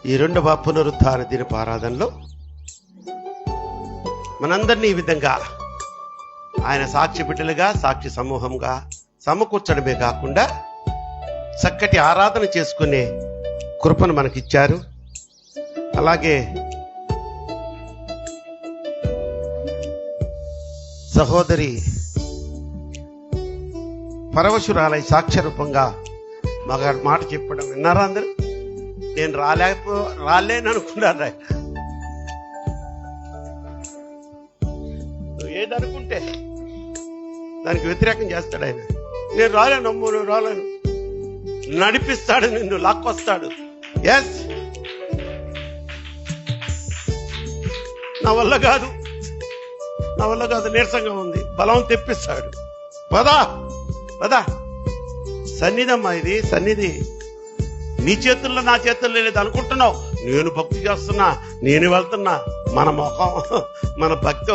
ఈ రెండవ పునరుద్ధాన దినపు ఆరాధనలో మనందరినీ ఈ విధంగా ఆయన సాక్షి బిడ్డలుగా, సాక్షి సమూహంగా సమకూర్చడమే కాకుండా చక్కటి ఆరాధన చేసుకునే కృపను మనకిచ్చారు. అలాగే సహోదరి పరవశురాలై సాక్ష్య రూపంగా మగాడు మాట చెప్పడం విన్నారా అందరు? నేను రాలేను అనుకున్నాను. నువ్వు ఏదనుకుంటే దానికి వ్యతిరేకం చేస్తాడు ఆయన. నేను రాలేను అమ్ము, నువ్వు రాలేను, నడిపిస్తాడు, నిన్ను లాక్కొస్తాడు. ఎస్, నా వల్ల కాదు, నీరసంగా ఉంది, బలం తెప్పిస్తాడు. పదా పదా, సన్నిధమ్మా, ఇది సన్నిధి. నీ చేతుల్లో నా చేతుల్లో లేదు అనుకుంటున్నావు. నేను భక్తి చేస్తున్నా, నేను వెళ్తున్నా. మన ముఖం, మన భక్తి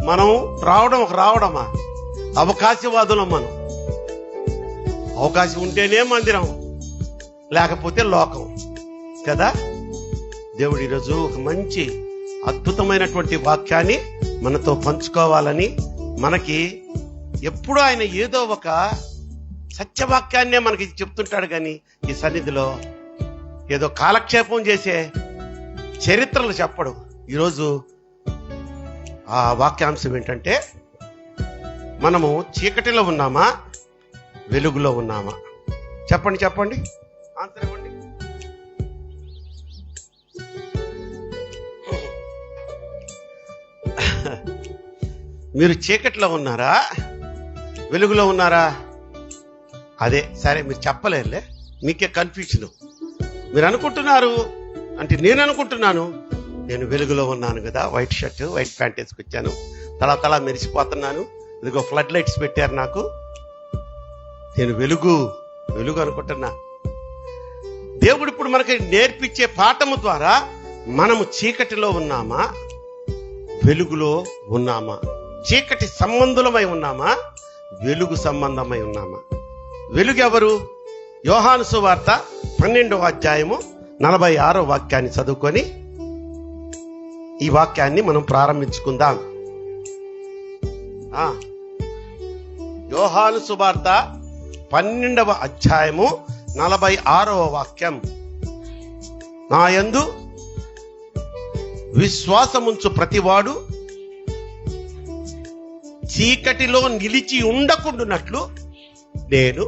మనం రావడమా? అవకాశవాదులం మనం. అవకాశం ఉంటేనే మందిరం, లేకపోతే లోకం కదా. దేవుడు ఈరోజు ఒక మంచి అద్భుతమైనటువంటి వాక్యాన్ని మనతో పంచుకోవాలని, మనకి ఎప్పుడు ఆయన ఏదో ఒక సత్యవాక్యాన్నే మనకి చెప్తుంటాడు. కానీ ఈ సన్నిధిలో ఏదో కాలక్షేపం చేసే చరిత్రలు చెప్పడు. ఈరోజు ఆ వాక్యాంశం ఏంటంటే, మనము చీకటిలో ఉన్నామా, వెలుగులో ఉన్నామా? చెప్పండి, ఆన్సర్ ఇవ్వండి. మీరు చీకటిలో ఉన్నారా, వెలుగులో ఉన్నారా? అదే సరే, మీరు చెప్పలేరులే, మీకే కన్ఫ్యూజన్. మీరు అనుకుంటున్నారు అంటే, నేను అనుకుంటున్నాను నేను వెలుగులో ఉన్నాను కదా, వైట్ షర్ట్ వైట్ ప్యాంట్ వేసుకొచ్చాను, తలా మెరిసిపోతున్నాను, ఇదిగో ఫ్లడ్ లైట్స్ పెట్టారు నాకు, నేను వెలుగు అనుకుంటున్నా. దేవుడు ఇప్పుడు మనకి నేర్పించే పాఠము ద్వారా మనము చీకటిలో ఉన్నామా, వెలుగులో ఉన్నామా? చీకటి సంబంధులమై ఉన్నామా, వెలుగు సంబంధమై ఉన్నామా? వెలుగు ఎవరు? యోహాను సువార్త 12వ అధ్యాయము 46వ వాక్యాన్ని చదువుకొని ఈ వాక్యాన్ని మనం ప్రారంభించుకుందాం. యోహాను సువార్త 12వ అధ్యాయము 46వ వాక్యం. నా యందు విశ్వాసముంచు ప్రతివాడు చీకటిలో నిలిచి ఉండకుండునట్లు నేను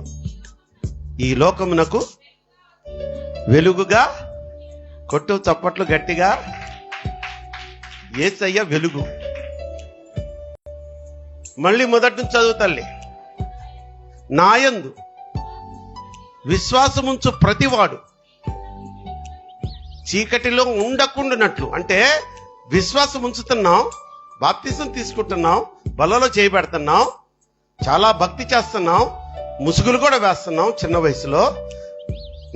ఈ లోకమునకు వెలుగుగా. కొట్టు చప్పట్లు గట్టిగా. యేసయ్య వెలుగు. మళ్ళీ మొదటి నుంచి చదువుతల్లి. నాయందు విశ్వాసముంచు ప్రతివాడు చీకటిలో ఉండకుండానట్లు, అంటే విశ్వాసం ఉంచుతున్నాం, బాప్తిసం తీసుకుంటున్నాం, బలలో చేయబెడుతున్నాం, చాలా భక్తి చేస్తున్నాం, ముసుగులు కూడా వేస్తున్నాం. చిన్న వయసులో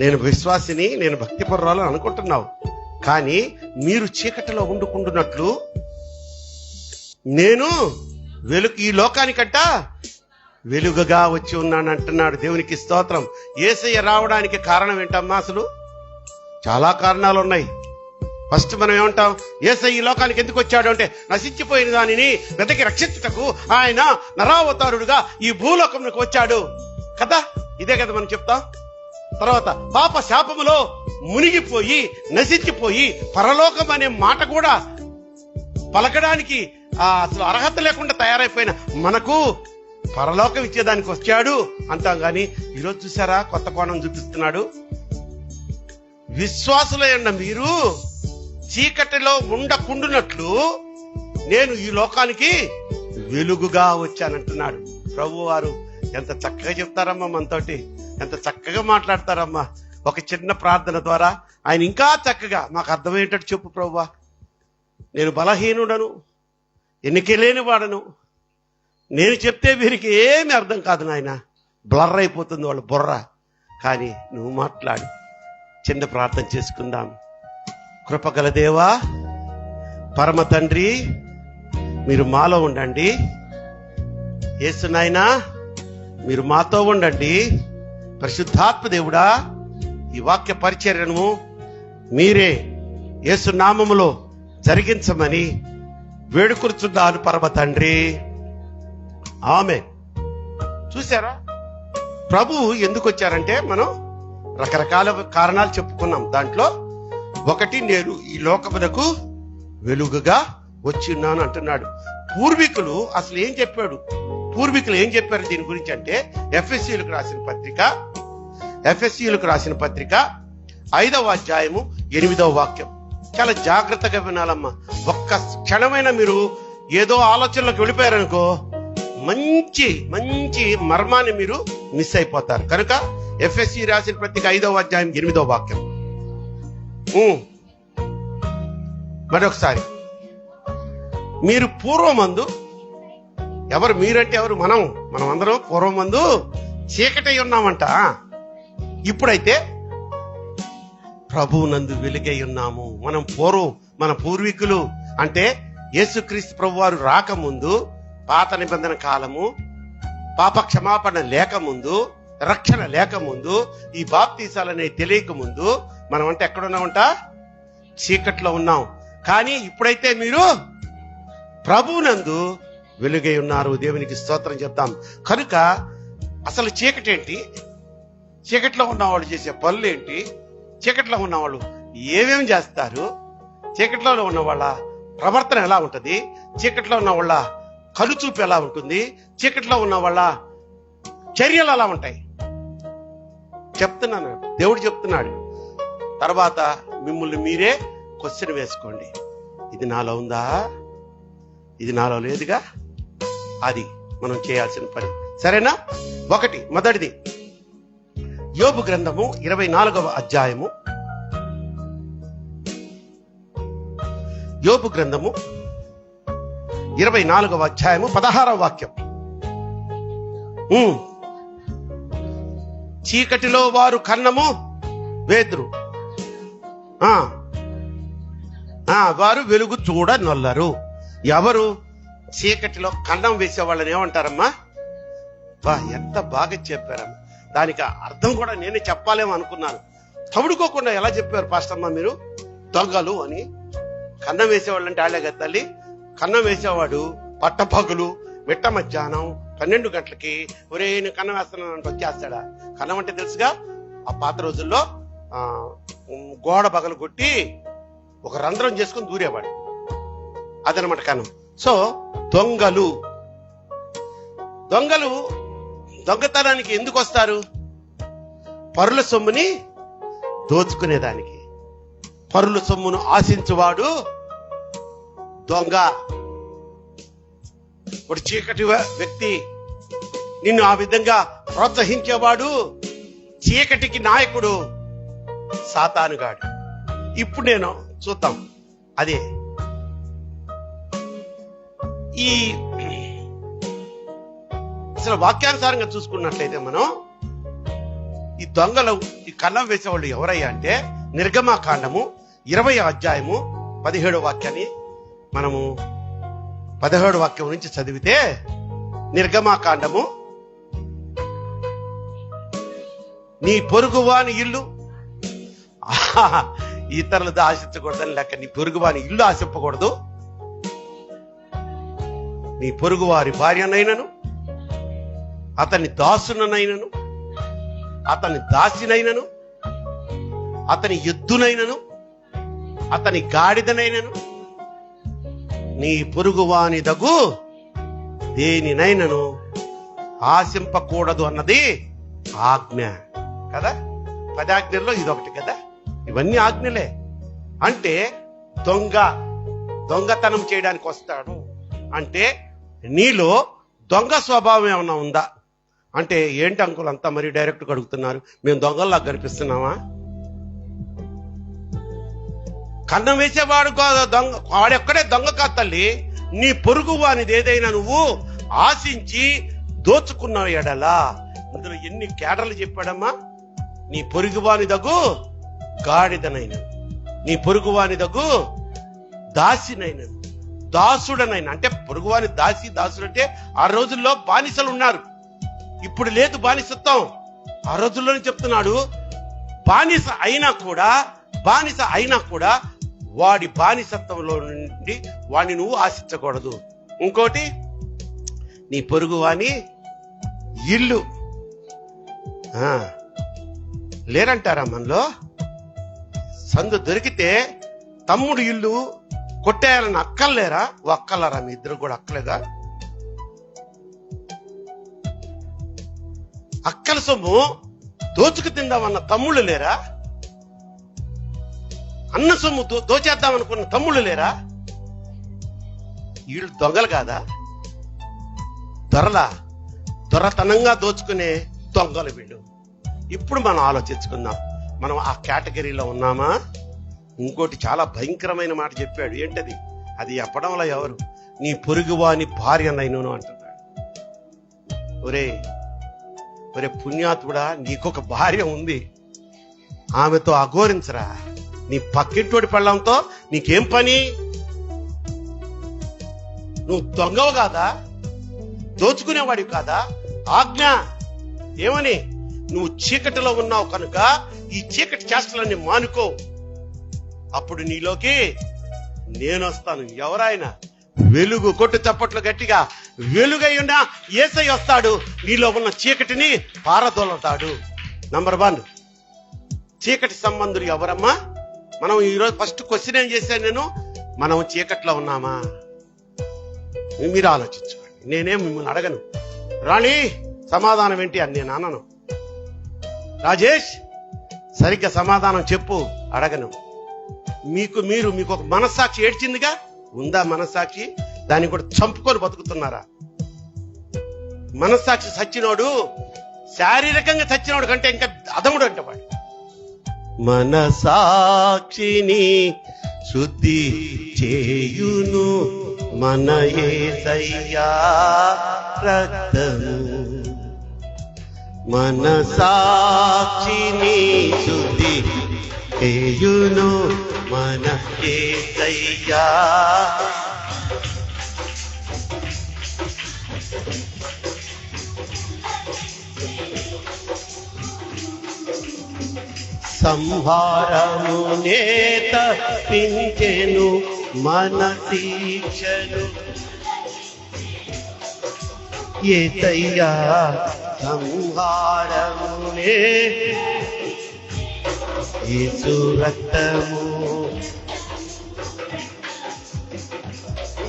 నేను విశ్వాసిని, నేను భక్తి పరురాలు అనుకుంటున్నావు. కానీ మీరు చీకటిలో ఉండుకుంటున్నట్లు నేను వెలుగు, ఈ లోకానికంట వెలుగుగా వచ్చి ఉన్నాను అంటున్నాడు. దేవునికి స్తోత్రం. యేసయ్య రావడానికి కారణం ఏంటమ్మా? అసలు చాలా కారణాలు ఉన్నాయి. ఫస్ట్ మనం ఏమంటాం? యేసయ్య ఈ లోకానికి ఎందుకు వచ్చాడు అంటే, నశించిపోయిన దానిని వెతకి రక్షించుటకు ఆయన నరావతారుడుగా ఈ భూలోకంలోకి వచ్చాడు కదా. ఇదే కదా మనం చెప్తాం. తర్వాత పాప శాపములో మునిగిపోయి నశించిపోయి పరలోకం అనే మాట కూడా పలకడానికి అసలు అర్హత లేకుండా తయారైపోయిన మనకు పరలోకం ఇచ్చేదానికి వచ్చాడు అంటాం. కానీ ఈరోజు చూసారా, కొత్త కోణం చూపిస్తున్నాడు. విశ్వాసులైన మీరు చీకటిలో ఉండకుండునట్లు నేను ఈ లోకానికి వెలుగుగా వచ్చానంటున్నాడు ప్రభు వారు. ఎంత చక్కగా చెప్తారమ్మా మనతోటి, ఎంత చక్కగా మాట్లాడతారమ్మా. ఒక చిన్న ప్రార్థన ద్వారా ఆయన ఇంకా చక్కగా మాకు అర్థమయ్యేటట్టు చెప్పు ప్రభువా. నేను బలహీనుడను, ఎన్నికలేని వాడను, నేను చెప్తే వీరికి ఏమి అర్థం కాదు నాయన, బ్లర్ అయిపోతుంది వాళ్ళ బుర్ర. కానీ నువ్వు మాట్లాడు. చిన్న ప్రార్థన చేసుకుందాం. కృపగల దేవా, పరమ తండ్రి, మీరు మాలో ఉండండి. యేసు నాయనా, మీరు మాతో ఉండండి. పరిశుద్ధాత్మ దేవుడా, ఈ వాక్య పరిచర్యను మీరే యేసు నామములో జరిగించమని వేడుకొనుచున్నాను పరమ తండ్రి, ఆమేన్. చూసారా, ప్రభువు ఎందుకు వచ్చారంటే మనం రకరకాల కారణాలు చెప్పుకున్నాం. దాంట్లో ఒకటి, నేను ఈ లోకమునకు వెలుగుగా వచ్చి ఉన్నాను అంటున్నాడు. పూర్వీకులు అసలు ఏం చెప్పాడు, పూర్వీకులు ఏం చెప్పారు దీని గురించి అంటే ఎఫెసీయులకు రాసిన పత్రిక 5వ అధ్యాయము 8వ వాక్యం. చాలా జాగ్రత్తగా వినాలమ్మా. ఒక్క క్షణమైన మీరు ఏదో ఆలోచనలోకి వెళ్ళిపోయారనుకో మంచి మంచి మర్మాన్ని మీరు మిస్ అయిపోతారు. కనుక ఎఫెసీ రాసిన పత్రిక 5వ అధ్యాయం 8వ వాక్యం. మరొకసారి, మీరు పూర్వమందు, ఎవరు మీరంటే ఎవరు? మనం అందరం పూర్వమందు చీకటై ఉన్నామంట. ఇప్పుడైతే ప్రభువునందు వెలుగై ఉన్నాము. మన పూర్వీకులు అంటే యేసుక్రీస్తు ప్రభువారు రాకముందు, పాత నిబంధన కాలము, పాప క్షమాపణ లేకముందు, రక్షణ లేకముందు, ఈ బాప్తీసాలనే తెలియకముందు మనం అంటే ఎక్కడున్నామంట? చీకట్లో ఉన్నాం. కానీ ఇప్పుడైతే మీరు ప్రభువునందు వెలుగై ఉన్నారు. దేవునికి స్తోత్రం చెప్తాం. కనుక అసలు చీకటేంటి, చీకట్లో ఉన్నవాళ్ళు చేసే పనులు ఏంటి, చీకట్లో ఉన్నవాళ్ళు ఏమేమి చేస్తారు, చీకట్లో ఉన్న వాళ్ళ ప్రవర్తన ఎలా ఉంటుంది, చీకట్లో ఉన్న వాళ్ళ కనుచూపు ఎలా ఉంటుంది, చీకట్లో ఉన్న వాళ్ళ చర్యలు ఎలా ఉంటాయి చెప్తున్నాను. దేవుడు చెప్తున్నాడు. తర్వాత మిమ్మల్ని మీరే క్వశ్చన్ వేసుకోండి, ఇది నాలో ఉందా, ఇది నాలో లేదుగా. అది మనం చేయాల్సిన పని. సరేనా? మొదటిది యోబు గ్రంథము 24వ అధ్యాయము, యోబు గ్రంథము 24వ అధ్యాయము 16వ వాక్యం. చీకటిలో వారు కన్నము వేదురు, వారు వెలుగు చూడనొల్లరు. ఎవరు చీకటిలో కన్నం వేసే వాళ్ళని ఏమంటారమ్మా? ఎంత బాగా చెప్పారమ్మా. దానికి అర్థం కూడా నేనే చెప్పాలేమో అనుకున్నాను. తవుడుకోకుండా ఎలా చెప్పారు పాస్టమ్మ మీరు? దొంగలు అని. కన్నం వేసేవాళ్ళు అంటే ఆళ్ళే కదా తల్లి. కన్నం వేసేవాడు పట్టపగులు మిట్ట మధ్యాహ్నం 12 గంటలకి ఒరే నేను కన్నం వేస్తున్నాను అంటే వచ్చేస్తాడా? కన్నం అంటే తెలుసుగా, ఆ పాత రోజుల్లో గోడ పగలు కొట్టి ఒక రంధ్రం చేసుకుని దూరేవాడు, అదనమాట కన్నం. సో దొంగలు దొంగతనానికి ఎందుకు వస్తారు? పరుల సొమ్ముని దోచుకునేదానికి. పరుల సొమ్మును ఆశించువాడు దొంగ. ఒక చీకటి వ్యక్తి నిన్ను ఆ విధంగా ప్రోత్సహించేవాడు చీకటికి నాయకుడు సాతానుగాడు. ఇప్పుడు నేను చూద్దాం. అదే ఈ అసలు వాక్యానుసారంగా చూసుకున్నట్లయితే మనం ఈ దొంగలు, ఈ కన్నం వేసేవాళ్ళు ఎవరయ్యా అంటే నిర్గమాకాండము 20వ అధ్యాయము 17వ వాక్యాన్ని మనము 17వ వాక్యం నుంచి చదివితే, నిర్గమాకాండము, నీ పొరుగువాని ఇల్లు ఇతరులతో ఆశించకూడదని లెక్క. నీ పొరుగువాని ఇల్లు ఆశింపకూడదు. నీ పొరుగువారి భార్యనైనను, అతని దాసునైనను, అతని దాసినైనను, అతని ఎద్దునైనను, అతని గాడిదనైనను, నీ పొరుగువాని దగు దేనినైనను ఆశింపకూడదు అన్నది ఆజ్ఞ కదా. 10 ఆజ్ఞల్లో ఇదొకటి కదా. ఇవన్నీ ఆజ్ఞలే. అంటే దొంగతనం చేయడానికి వస్తాడు అంటే నీలో దొంగ స్వభావం ఏమన్నా ఉందా అంటే, ఏంటి అంకుల్ అంతా మరి డైరెక్ట్ గా అడుగుతున్నారు, మేము దొంగల్లా కనిపిస్తున్నామా? కన్నం వేసేవాడు దొంగ, వాడెక్కడే దొంగ కాదు తల్లి. నీ పొరుగు వానిది ఏదైనా నువ్వు ఆశించి దోచుకున్న ఎడలా, అందులో ఎన్ని కేటర్లు చెప్పాడమ్మా. నీ పొరుగువాని దగ్గు గాడిదనైనను, నీ పొరుగువాని దగ్గు దాసినైనను, దాసుడనైనా. అంటే పొరుగువాని దాసుడు అంటే ఆ రోజుల్లో బానిసలు ఉన్నారు. ఇప్పుడు లేదు బానిసత్వం. ఆ రోజుల్లోనే చెప్తున్నాడు. బానిస అయినా కూడా బానిస అయినా కూడా వాడి బానిసత్వంలో నుండి వాడిని నువ్వు ఆశించకూడదు. ఇంకోటి, నీ పొరుగు వాని ఇల్లు. లేరంటారా మనలో? సందు దొరికితే తమ్ముడు ఇల్లు కొట్టేయాలని అక్కర్లేరా? అక్కర్లరా? మీ ఇద్దరు కూడా అక్కలేదా? అక్కల సొమ్ము దోచుకు తిందామన్న తమ్ముళ్ళు లేరా? అన్న సొమ్ము దోచేద్దామనుకున్న తమ్ముళ్ళు లేరా? వీళ్ళు దొంగలు కాదా? దొరతనంగా దోచుకునే దొంగలు వీళ్ళు. ఇప్పుడు మనం ఆలోచించుకుందాం, మనం ఆ కేటగిరీలో ఉన్నామా? ఇంకోటి చాలా భయంకరమైన మాట చెప్పాడు. ఏంటది? అది చెప్పడంలో ఎవరు? నీ పొరుగువాని భార్యనైనను అంటున్నాడు. ఒరే పుణ్యాత్ముడా, నీకొక భార్య ఉంది, ఆమెతో అఘోరించరా. నీ పక్కింటోడి పెళ్ళంతో నీకేం పని? నువ్వు దొంగవు కాదా? దోచుకునేవాడివి కాదా? ఆజ్ఞ ఏమని? నువ్వు చీకటిలో ఉన్నావు కనుక ఈ చీకటి చేష్టలన్నీ మానుకో, అప్పుడు నీలోకి నేను వస్తాను. ఎవరైనా వెలుగు కొట్టు చప్పట్లు గట్టిగా. వెలుగై ఉన్న యేసయ్య వస్తాడు, నీలో ఉన్న చీకటిని పారదోలతాడు. నంబర్ 1, చీకటి సంబంధులు ఎవరమ్మా? మనం ఈరోజు ఫస్ట్ క్వశ్చన్ ఏం చేశాను నేను? మనం చీకట్లో ఉన్నామా? మీరు ఆలోచించుకోండి. నేనేం మిమ్మల్ని అడగను. రాణి సమాధానం ఏంటి అని నేను అనను. రాజేష్ సరిగ్గా సమాధానం చెప్పు అడగను. మీకు ఒక మనస్సాక్షి ఏడ్చిందిగా, ఉందా మనస్సాక్షి? దాన్ని కూడా చంపుకొని బతుకుతున్నారా? మనస్సాక్షి చచ్చినోడు, శారీరకంగా చచ్చినోడు కంటే ఇంకా అధముడు అంటే వాడు. మనసాక్షిని శుద్ధి చేయును మన యేసయ్యా రక్తము. మనసాక్షిని శుద్ధి చేయును మన యేసయ్యా. సంహారమునే తప్పించెను మన శిక్షను యేసయ్యా. సంహారమునే యేసు రక్తము,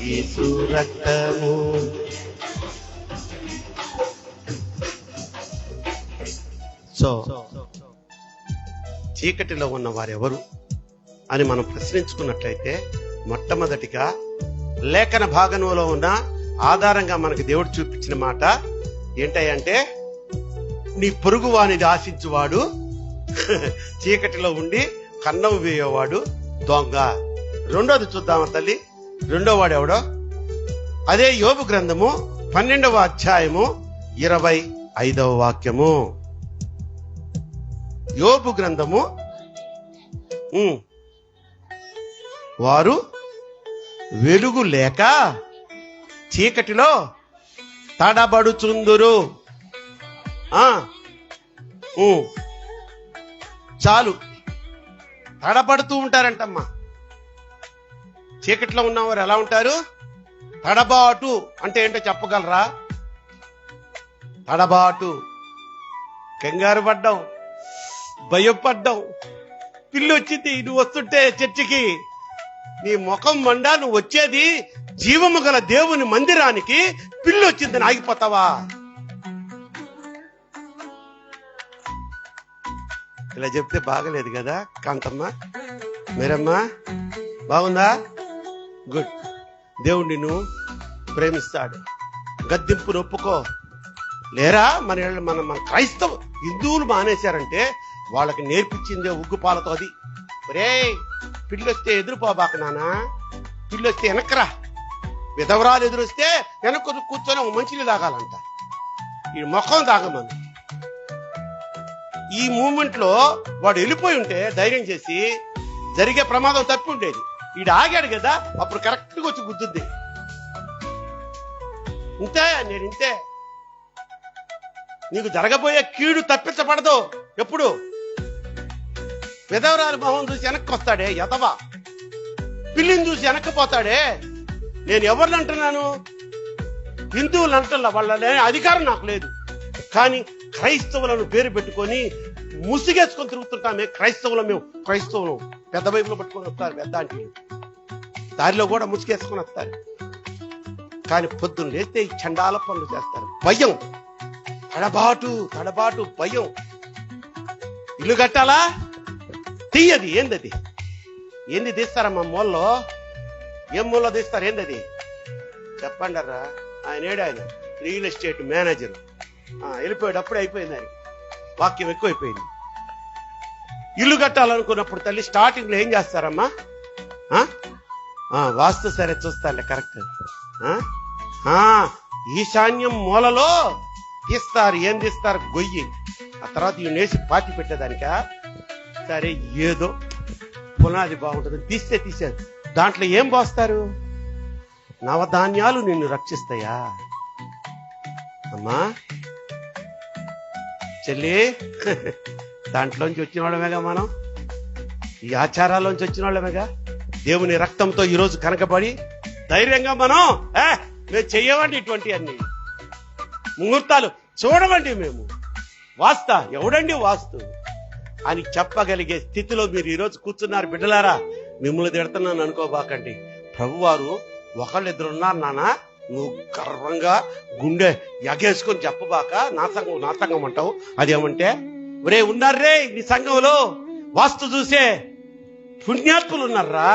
యేసు రక్తము. సో చీకటిలో ఉన్న వారెవరు అని మనం ప్రశ్నించుకున్నట్లయితే, మొట్టమొదటిగా లేఖన భాగంలో ఉన్న ఆధారంగా మనకి దేవుడు చూపించిన మాట ఏంటంటే, నీ పొరుగు వానిది ఆశించువాడు, చీకటిలో ఉండి కన్నం వేయేవాడు దొంగ. రెండోది చూద్దామా తల్లి? రెండో వాడు ఎవడో? అదే యోబు గ్రంథము 12వ అధ్యాయము 25వ వాక్యము. యోబు గ్రంథము, వారు వెలుగు లేక చీకటిలో తడబడుచుందురు. చాలు, తడబడుతూ ఉంటారంటమ్మా. చీకటిలో ఉన్నవారు ఎలా ఉంటారు? తడబాటు అంటే ఏంటో చెప్పగలరా? తడబాటు, కంగారు పడ్డాం, భయపడ్డాం. పిల్లి వచ్చింది, నువ్వు వస్తుంటే చర్చికి, నీ ముఖం మండా, నువ్వు వచ్చేది జీవము గల దేవుని మందిరానికి, పిల్లి వచ్చిందని ఆగిపోతావా? ఇలా చెప్తే బాగలేదు కదా కాంతమ్మ, మీరమ్మా? బాగుందా? గుడ్. దేవుడు నిన్ను ప్రేమిస్తాడు. గద్దింపు నొప్పుకో. లేరా మన క్రైస్తవ హిందువులు మానేశారంటే వాళ్ళకి నేర్పించిందే ఉగ్గుపాలతో. అది ఒరే, పిల్లొస్తే ఎదురుపోబాక నానా, పిల్లొస్తే వెనక్రా. విధవరాలు ఎదురొస్తే వెనక్కు కూర్చొని మంచిని తాగాలంట, ఈ ముఖం తాగమని. ఈ మూమెంట్ లో వాడు వెళ్ళిపోయి ఉంటే ధైర్యం చేసి జరిగే ప్రమాదం తప్పి ఉండేది. ఈడు ఆగాడు కదా, అప్పుడు కరెక్ట్ గా వచ్చి గుద్దుద్ది. ఇంతే, నేను ఇంతే. నీకు జరగబోయే కీడు తప్పించబడదు ఎప్పుడు. విధవరాలి మొహం చూసి వెనక్కి వస్తాడే ఎదవా, పిల్లిని చూసి వెనక్కిపోతాడే. నేను ఎవరిని అంటున్నాను? హిందువులు అంటున్నా, వాళ్ళ అధికారం నాకు లేదు. కానీ క్రైస్తవులను పేరు పెట్టుకొని ముసిగేసుకొని తిరుగుతుంటామే క్రైస్తవులం. మేము క్రైస్తవులం పెద్ద బైబిల్ పట్టుకొని వస్తారు, పెద్ద అంటే దారిలో కూడా ముసిగేసుకొని వస్తారు. కానీ పొద్దున్న లేస్తే ఈ చండాల పనులు చేస్తారు. భయం, తడబాటు భయం. ఇల్లు కట్టాలా? తీయది. ఏంది తీస్తారమ్మా మూలలో? ఏం మూలలో తీస్తారు? ఏందది చెప్పండరా. ఆయన రియల్ ఎస్టేట్ మేనేజర్ వెళ్ళిపోయాడు, అప్పుడే అయిపోయింది. ఆయన వాక్యం ఎక్కువైపోయింది. ఇల్లు కట్టాలనుకున్నప్పుడు తల్లి స్టార్టింగ్ లో ఏం చేస్తారమ్మా? వాస్తు సరే చూస్తాలే, కరెక్ట్. ఈశాన్యం మూలలో తీస్తారు. ఏం తీస్తారు? గొయ్యి. ఆ తర్వాత ఈ నేసి పాతి పెట్టేదానిక. సరే ఏదో పునాది బాగుంటుంది, తీసేది. దాంట్లో ఏం పోస్తారు? నవధాన్యాలు నిన్ను రక్షిస్తాయా అమ్మా చెల్లి? దాంట్లోంచి వచ్చిన వాళ్ళమేగా మనం, ఈ ఆచారాల్లోంచి వచ్చిన వాళ్ళమేగా. దేవుని రక్తంతో ఈరోజు కనకబడి ధైర్యంగా మనం మేము చెయ్యవండి ఇటువంటి అన్ని ముహూర్తాలు చూడవండి. మేము ఎవడండి వాస్తు అని చెప్పగలిగే స్థితిలో మీరు ఈరోజు కూర్చున్నారు. బిడ్డలారా, మిమ్మల్ని తిడుతున్నాను అనుకోబాకండి. ప్రభువారు ఒకళ్ళిద్దరు ఉన్నారు నాన్న, నువ్వు గర్వంగా గుండె ఎగేసుకొని చెప్పబాక నా సంఘం అంటావు. అదేమంటే ఒరే ఉన్నారే నీ సంఘంలో వాస్తు చూసే పుణ్యాత్ములు ఉన్నారా,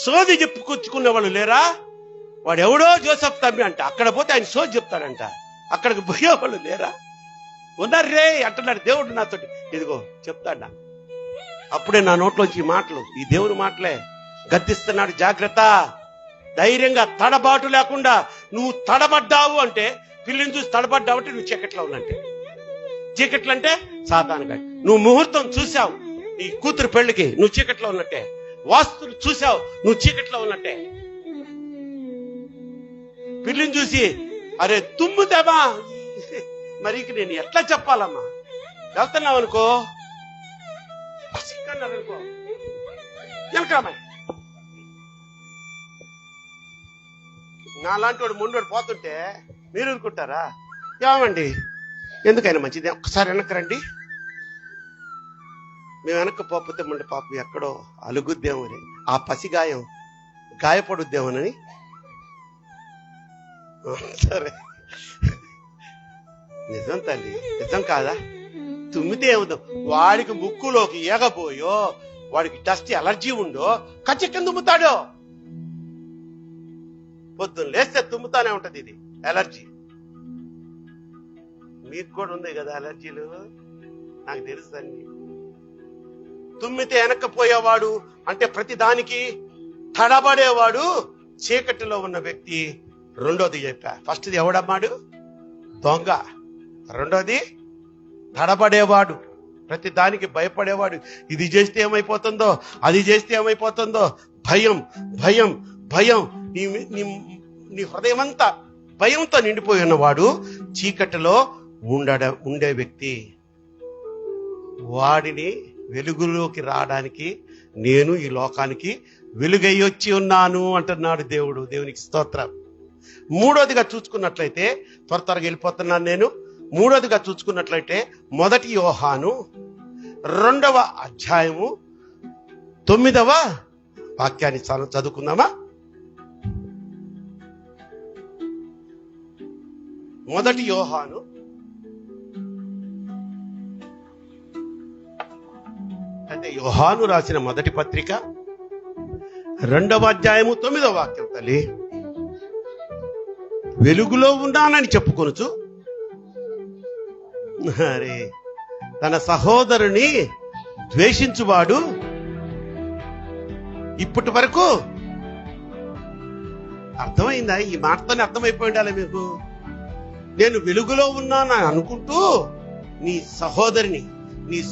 సోది చెప్పుకొచ్చుకునే వాళ్ళు లేరా? వాడు ఎవడో జోసఫ్ తమ్మి అంట, అక్కడ పోతే ఆయన సోది చెప్తాడంట, అక్కడికి పోయేవాళ్ళు లేరా? ఉన్నారే అంటున్నాడు దేవుడు నాతోటి. ఇదిగో చెప్తాడా, అప్పుడే నా నోట్లోంచి మాటలు, ఈ దేవుని మాటలే గద్దిస్తున్నాడు. జాగ్రత్త, ధైర్యంగా, తడబాటు లేకుండా. నువ్వు తడబడ్డావు అంటే, పిల్లిని చూసి తడబడ్డావు అంటే నువ్వు చీకట్లో ఉన్నట్టే. చీకట్లు అంటే సాతానుగా. నువ్వు ముహూర్తం చూసావు నీ కూతురు పెళ్లికి, నువ్వు చీకట్లో ఉన్నట్టే. వాస్తులు చూసావు, నువ్వు చీకట్లో ఉన్నట్టే. పిల్లిని చూసి అరే తుమ్ముతామా, మరి నేను ఎట్లా చెప్పాలమ్మా? వెళ్తున్నావు అనుకో, వెనకమ్మా నాలాంటి వాడు ముందు పోతుంటే మీరు ఊరుకుంటారా? ఏమండి ఎందుకైనా మంచిది, ఒక్కసారి వెనక్కి రండి. మేము వెనక్కి పోతే ముందు పాపం ఎక్కడో అలుగుద్దేమని, ఆ పసిగాయం గాయపడుద్దేమోనని. సరే నిజం తల్లి, నిజం కాదా? తుమ్మితే ఏముందో, వాడికి ముక్కులోకి ఏగబోయో, వాడికి డస్ట్ ఎలర్జీ ఉండో ఖచ్చితంగా తుమ్ముతాడో. పొద్దున్న లేస్తే తుమ్ముతానే ఉంటది ఇది ఎలర్జీ. మీకు కూడా ఉంది కదా ఎలర్జీలు, నాకు తెలుసు అండి. తుమ్మితే వెనక్కపోయేవాడు అంటే ప్రతి దానికి తడబడేవాడు చీకటిలో ఉన్న వ్యక్తి. రెండోది చెప్పా, ఫస్ట్ది ఎవడమ్మాడు? దొంగ. రెండోది తడబడేవాడు, ప్రతి దానికి భయపడేవాడు. ఇది చేస్తే ఏమైపోతుందో, అది చేస్తే ఏమైపోతుందో, భయం భయం భయం. నీ హృదయం అంతా భయంతో నిండిపోయి ఉన్నవాడు చీకటిలో ఉండే వ్యక్తి. వాడిని వెలుగులోకి రావడానికి నేను ఈ లోకానికి వెలుగై వచ్చి ఉన్నాను అంటున్నాడు దేవుడు. దేవునికి స్తోత్రం. మూడోదిగా చూసుకున్నట్లయితే, త్వరగా వెళ్ళిపోతున్నాను నేను. మూడోదిగా చూసుకున్నట్లయితే 1 యోహాను 2వ అధ్యాయము 9వ వాక్యాన్ని చదువుకుందామా? 1 యోహాను అంటే యోహాను రాసిన మొదటి పత్రిక 2వ అధ్యాయము 9వ వాక్యం. తల్లి, వెలుగులో ఉన్నానని చెప్పుకొనుచు అరే తన సహోదరుని ద్వేషించువాడు ఇప్పటి వరకు, అర్థమైందా? ఈ మాటతోనే అర్థమైపోయి ఉండాలి మీకు. నేను వెలుగులో ఉన్నాను అనుకుంటూ నీ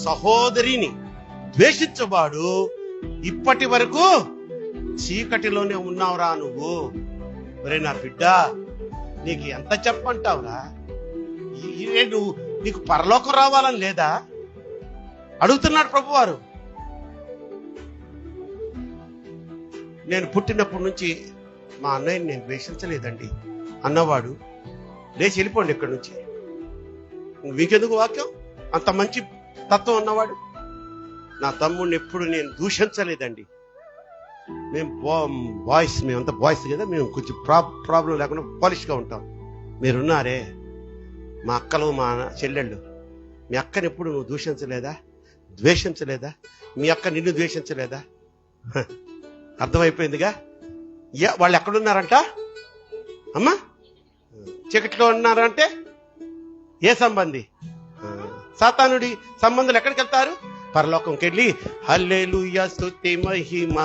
సహోదరిని ద్వేషించవాడు ఇప్పటి వరకు చీకటిలోనే ఉన్నావురా నువ్వు. ఒరే నా బిడ్డ, నీకు ఎంత చెప్పంటావురా? నీకు పరలోకం రావాలని లేదా? అడుగుతున్నాడు ప్రభువారు. నేను పుట్టినప్పటి నుంచి మా అన్నయ్యని నేను ద్వేషించలేదండి అన్నవాడు లేచి వెళ్ళిపోండి ఇక్కడి నుంచి. మీకెందుకు వాక్యం? అంత మంచి తత్వం ఉన్నవాడు. నా తమ్ముడిని ఎప్పుడు నేను దూషించలేదండి. మేము బాయ్స్, మేమంతా బాయ్స్ కదా, మేము కొంచెం ప్రాబ్లం లేకుండా పాలిష్గా ఉంటాం. మీరున్నారే మా అక్కలు మా చెల్లెళ్ళు, మీ అక్కని ఎప్పుడు నువ్వు దూషించలేదా, ద్వేషించలేదా? మీ అక్క నిన్ను ద్వేషించలేదా? అర్థమైపోయిందిగా. వాళ్ళు ఎక్కడున్నారంట అమ్మా? చీకట్లో ఉన్నారంటే ఏ సంబంధి? సాతానుడి సంబంధులు ఎక్కడికి వెళ్తారు? పరలోకంకి వెళ్ళి హల్లెలూయా స్తుతి మహిమ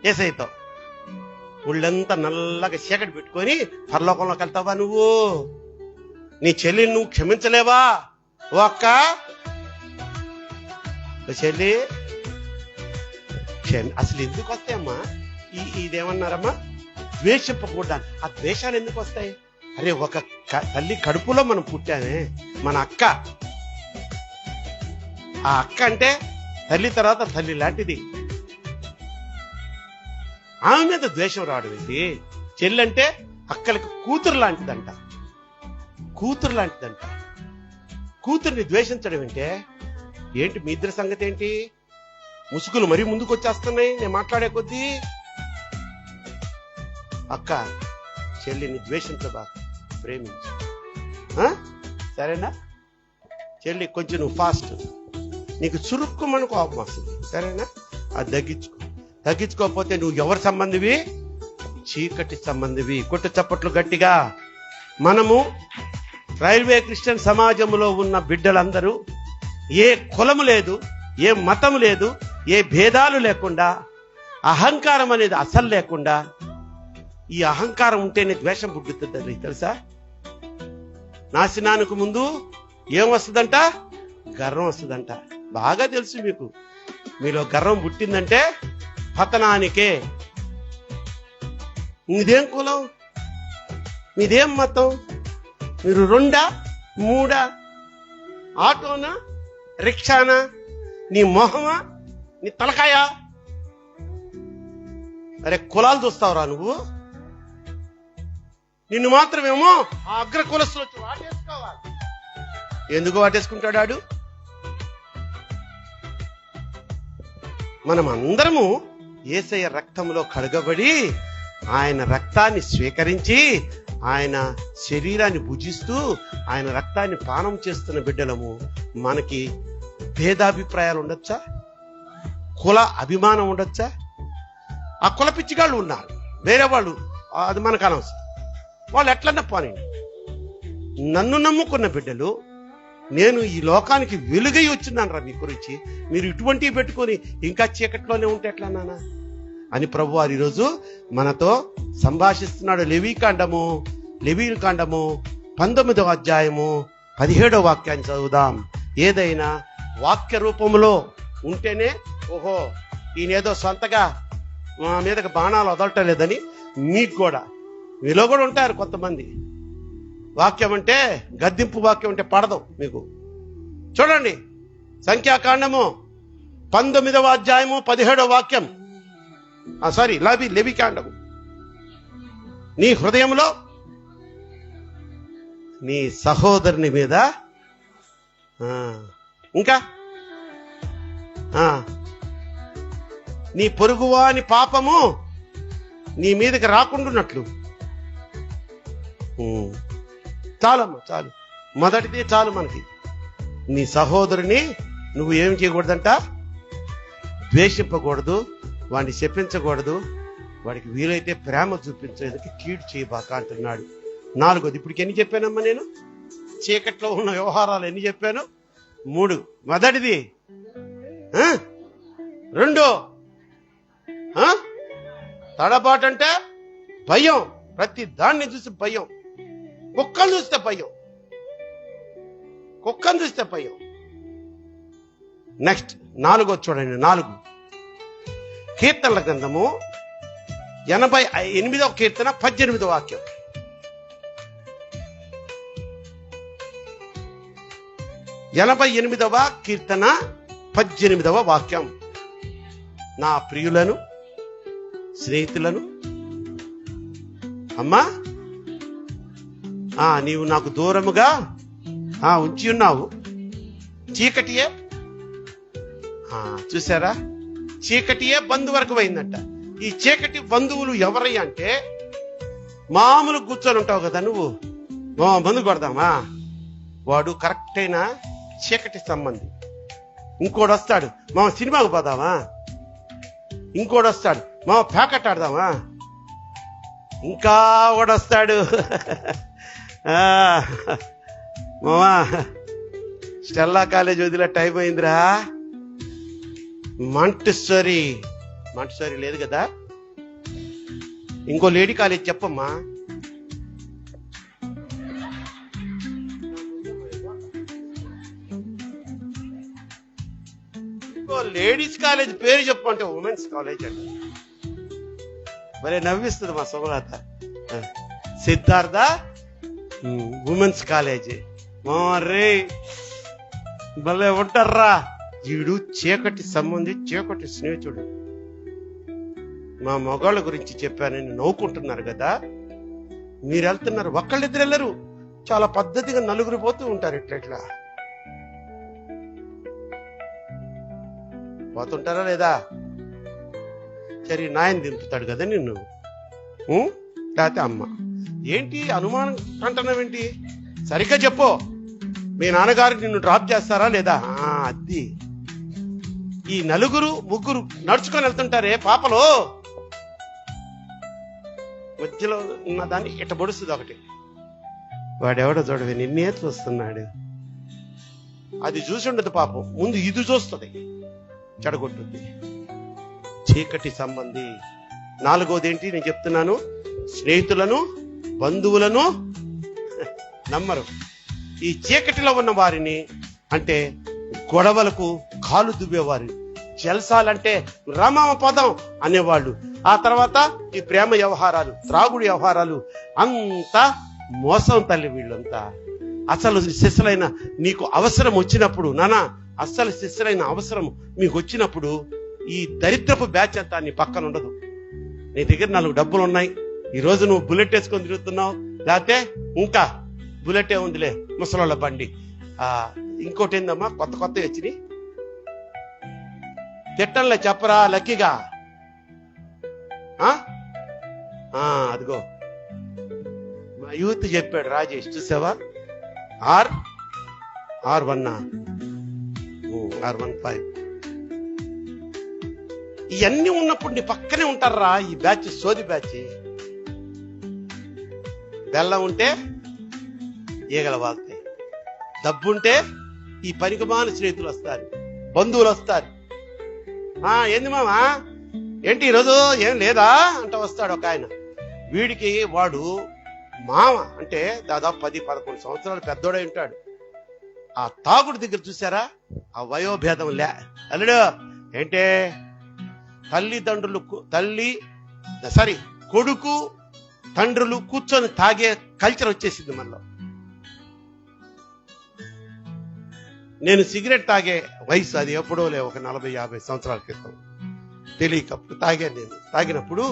యేసయ్యతో ఒళ్ళంతా నల్లగా చీకటి పెట్టుకొని పరలోకంలోకి వెళ్తావా నువ్వు? నీ చెల్లిని నువ్వు క్షమించలేవా? ఓ అక్క, చెల్లి అసలు ఎందుకు వస్తాయమ్మా ఇదేమన్నారమ్మా? ద్వేషింపకూడదు. ఆ ద్వేషాలు ఎందుకు వస్తాయి? అరే, ఒక తల్లి కడుపులో మనం పుట్టామే, మన అక్క. ఆ అక్క అంటే తల్లి తర్వాత తల్లి లాంటిది. ఆమె మీద ద్వేషం రావడం ఏంటి? చెల్లంటే అక్కలకి కూతురు లాంటిదంట, కూతురు లాంటిదంట. కూతుర్ని ద్వేషించడం అంటే ఏంటి? మీ ఇద్దరి సంగతి ఏంటి? ముసుగులు మరీ ముందుకు వచ్చేస్తున్నాయి నేను మాట్లాడే కొద్దీ. అక్క, చెల్లిని ద్వేషించబా, ప్రేమించు. సరేనా? చెల్లి కొంచెం నువ్వు ఫాస్ట్, నీకు చురుక్కుమని కోపం వస్తుంది, సరేనా? అది తగ్గించుకోకపోతే నువ్వు ఎవరి సంబంధివి? చీకటి సంబంధివి. కొట్టు చప్పట్లు గట్టిగా. మనము రైల్వే క్రిస్టియన్ సమాజంలో ఉన్న బిడ్డలందరూ ఏ కులము లేదు, ఏ మతము లేదు, ఏ భేదాలు లేకుండా, అహంకారం అనేది అసలు లేకుండా, ఈ అహంకారం ఉంటేనే ద్వేషం పుట్టుతుంది. తెలుసా? నాశనానికి ముందు ఏం వస్తుందంట? గర్వం వస్తుందంట. బాగా తెలుసు మీకు. మీలో గర్వం పుట్టిందంటే పతనానికే. మీదేం కులం, మీదేం మతం, మీరు 2 3 ఆటోనా, రిక్షానా, నీ మొహమా, నీ తలకాయ? అరే, కులాలు చూస్తావురా నువ్వు? నిన్ను మాత్రమేమో ఆ అగ్ర కులస్తులు వచ్చి వాటేసుకోవాలి. ఎందుకు వాటేసుకుంటాడు? మనం అందరము యేసయ్య రక్తంలో కడగబడి ఆయన రక్తాన్ని స్వీకరించి ఆయన శరీరాన్ని భుజిస్తూ ఆయన రక్తాన్ని పానం చేస్తున్న బిడ్డలము. మనకి భేదాభిప్రాయాలు ఉండొచ్చా? కుల అభిమానం ఉండొచ్చా? ఆ కుల పిచ్చిగాళ్ళు ఉన్నారు, వేరే వాళ్ళు, అది మనకు అనవసరం. వాళ్ళు ఎట్లన్నా పోనండి. నన్ను నమ్ముకున్న బిడ్డలు, నేను ఈ లోకానికి వెలుగై వచ్చిన్నాను రా మీ గురించి, మీరు ఇటువంటివి పెట్టుకొని ఇంకా చీకట్లోనే ఉంటే ఎట్లా నాన్న అని ప్రభు వారు ఈరోజు మనతో సంభాషిస్తున్నాడు. లెవీలు కాండము 19వ అధ్యాయము 17వ వాక్యాన్ని చదువుదాం. ఏదైనా వాక్య రూపంలో ఉంటేనే, ఓహో ఈయనేదో సొంతగా మా మీదకి బాణాలు వదలటం లేదని మీకు కూడా, మీలో కూడా ఉంటారు కొంతమంది. వాక్యం అంటే, గద్దింపు వాక్యం అంటే పడదు మీకు. చూడండి, సంఖ్యాకాండము 19వ అధ్యాయము 17వ వాక్యం. లెవికాండము. నీ హృదయంలో నీ సహోదరుని మీద, ఇంకా నీ పొరుగువాని పాపము నీ మీదకి రాకుండాన్నట్లు. చాలమ్మా, చాలు. మొదటిది చాలు మనకి. నీ సహోదరుని నువ్వు ఏం చేయకూడదంట? ద్వేషింపకూడదు, వాడిని శపించకూడదు, వాడికి వీలైతే ప్రేమ చూపించేందుకు కీడు చేయబాక అంటున్నాడు. 4వది, ఇప్పటికి ఎన్ని చెప్పానమ్మా నేను? చీకట్లో ఉన్న వ్యవహారాలు ఎన్ని చెప్పాను? 3. మొదటిది. 2 తడబాటంటే భయం. ప్రతి దాన్ని చూసి భయం. కుక్కను చూస్తే భయం. నెక్స్ట్ 4 చూడండి. 4 కీర్తనల గ్రంథము 88వ కీర్తన 18వ వాక్యం. కీర్తన 18వ వాక్యం. నా ప్రియులను స్నేహితులను. అమ్మా, నీవు నాకు దూరముగా ఉంచి ఉన్నావు. చీకటియే, చూసారా, చీకటియే బంధువర్గం అయిందంట. ఈ చీకటి బంధువులు ఎవరయ్యా అంటే, మామూలు కూర్చొని ఉంటావు కదా నువ్వు, మందు కొడదామా, వాడు కరెక్ట్ అయిన చీకటి సంబంధి. ఇంకోటి వస్తాడు, సినిమాకు పోదామా. ఇంకోటి వస్తాడు, ప్యాకెట్ ఆడదామా. ఇంకా వస్తాడు, మామా స్టెల్లా కాలేజ్ వదిలే టైం అయిందిరా. మాంటెస్సరీ లేదు కదా, ఇంకో లేడీ కాలేజ్ చెప్పమ్మా. ఇంకో లేడీస్ కాలేజ్ పేరు చెప్పంటే ఉమెన్స్ కాలేజ్ అంట. భలే నవ్విస్తుంది మా సుమలత. Siddhartha women's college. రే భలే ఉంటారా. వీడు చీకటి సంబంధి, చీకటి స్నేహితుడు. మా మగాళ్ళ గురించి చెప్పానని నవ్వుకుంటున్నారు కదా. మీరు వెళ్తున్నారు, ఒక్కళ్ళిద్దరు వెళ్ళరు, చాలా పద్ధతిగా నలుగురు పోతూ ఉంటారు. ఇట్లా పోతుంటారా లేదా? సరే, నాయన దింపుతాడు కదా నిన్ను, లేకపోతే అమ్మ. ఏంటి అనుమానం అంటున్నావేంటి? సరిగ్గా చెప్పు. మీ నాన్నగారు నిన్ను డ్రాప్ చేస్తారా లేదా? అది ఈ నలుగురు ముగ్గురు నడుచుకొని వెళ్తుంటారే పాపలో, మధ్యలో ఉన్న దాన్ని ఇట్ట పొడుస్తుంది ఒకటి. వాడెవడో చూడవే, నిన్నే చూస్తున్నాడు. అది చూసి ఉండదు పాపం, ముందు ఇది చూస్తుంది, చెడగొట్టుద్ది. చీకటి సంబంధి. నాలుగోది ఏంటి నేను చెప్తున్నాను, స్నేహితులను బంధువులను నమ్మరు. ఈ చీకటిలో ఉన్న వారిని అంటే గొడవలకు కాలు దువ్వేవారు, జల్సాలంటే రమామ పదం అనేవాళ్ళు. ఆ తర్వాత ఈ ప్రేమ వ్యవహారాలు, త్రాగుడు వ్యవహారాలు, అంతా మోసం తల్లి. వీళ్ళంతా అసలు శిశులైన నీకు అవసరం వచ్చినప్పుడు, అసలు శిశులైన అవసరం మీకు వచ్చినప్పుడు ఈ దరిద్రపు బ్యాచ్ అంతా నీ పక్కన ఉండదు. నీ దగ్గర 4 డబ్బులు ఉన్నాయి, ఈ రోజు నువ్వు బుల్లెట్ వేసుకొని తిరుగుతున్నావు, లేకపోతే ఇంకా బుల్లెటే ఉందిలే ముసలోళ్ళ బండి. ఇంకోటి ఏందమ్మా, కొత్త వచ్చినాయి, తిట్టంలే చెప్పరా లక్కీగా. అదిగో మా యూత్ చెప్పాడు రాజేష్, చూసావా? R15 ఇవన్నీ ఉన్నప్పుడు నీ పక్కనే ఉంటారా ఈ బ్యాచ్, సోది బ్యాచ్. బెల్లం ఉంటే ఈగల వాళ్తాయి, డబ్బుంటే ఈ పనికిమాన స్నేహితులు వస్తారు, బంధువులు వస్తారు. ఏంది మామా, ఏంటి ఈరోజు ఏం లేదా అంట వస్తాడు ఒక ఆయన. వీడికి వాడు మామ అంటే దాదాపు 10-11 సంవత్సరాలు పెద్దోడై ఉంటాడు. ఆ తాగుడు దగ్గర చూసారా, ఆ వయోభేదం అల్లుడు ఏంటే, కొడుకు తండ్రులు కూర్చొని తాగే కల్చర్ వచ్చేసింది మనలో. నేను సిగరెట్ తాగే వయసు అది ఎప్పుడో ఒక 40-50 సంవత్సరాల క్రితం, తెలియకప్పుడు తాగాను. నేను తాగినప్పుడు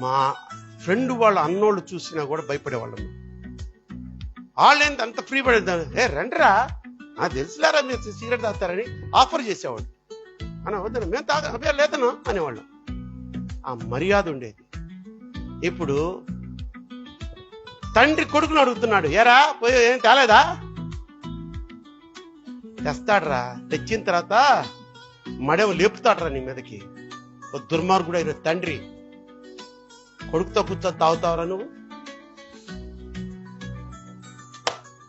మా ఫ్రెండ్ వాళ్ళ అన్నోళ్ళు చూసినా కూడా భయపడేవాళ్ళం. వాళ్ళేంత అంత ఫ్రీ పడేద్దా, రండిరా, తెలుసులేరా మీరు సిగరెట్ తాగుతారని ఆఫర్ చేసేవాడు. వద్దు మేము తాగా లేదను అనేవాళ్ళం. ఆ మర్యాద ఉండేది. ఇప్పుడు తండ్రి కొడుకును అడుగుతున్నాడు, ఏరా పోయి ఏం తేలేదా? తెస్తాడరా, తెచ్చిన తర్వాత మడేమో లేపుతాడరా నీ మీదకి. ఓ దుర్మార్గుడు అయిన తండ్రి కొడుకుతో కూర్చొని తాగుతావరా నువ్వు?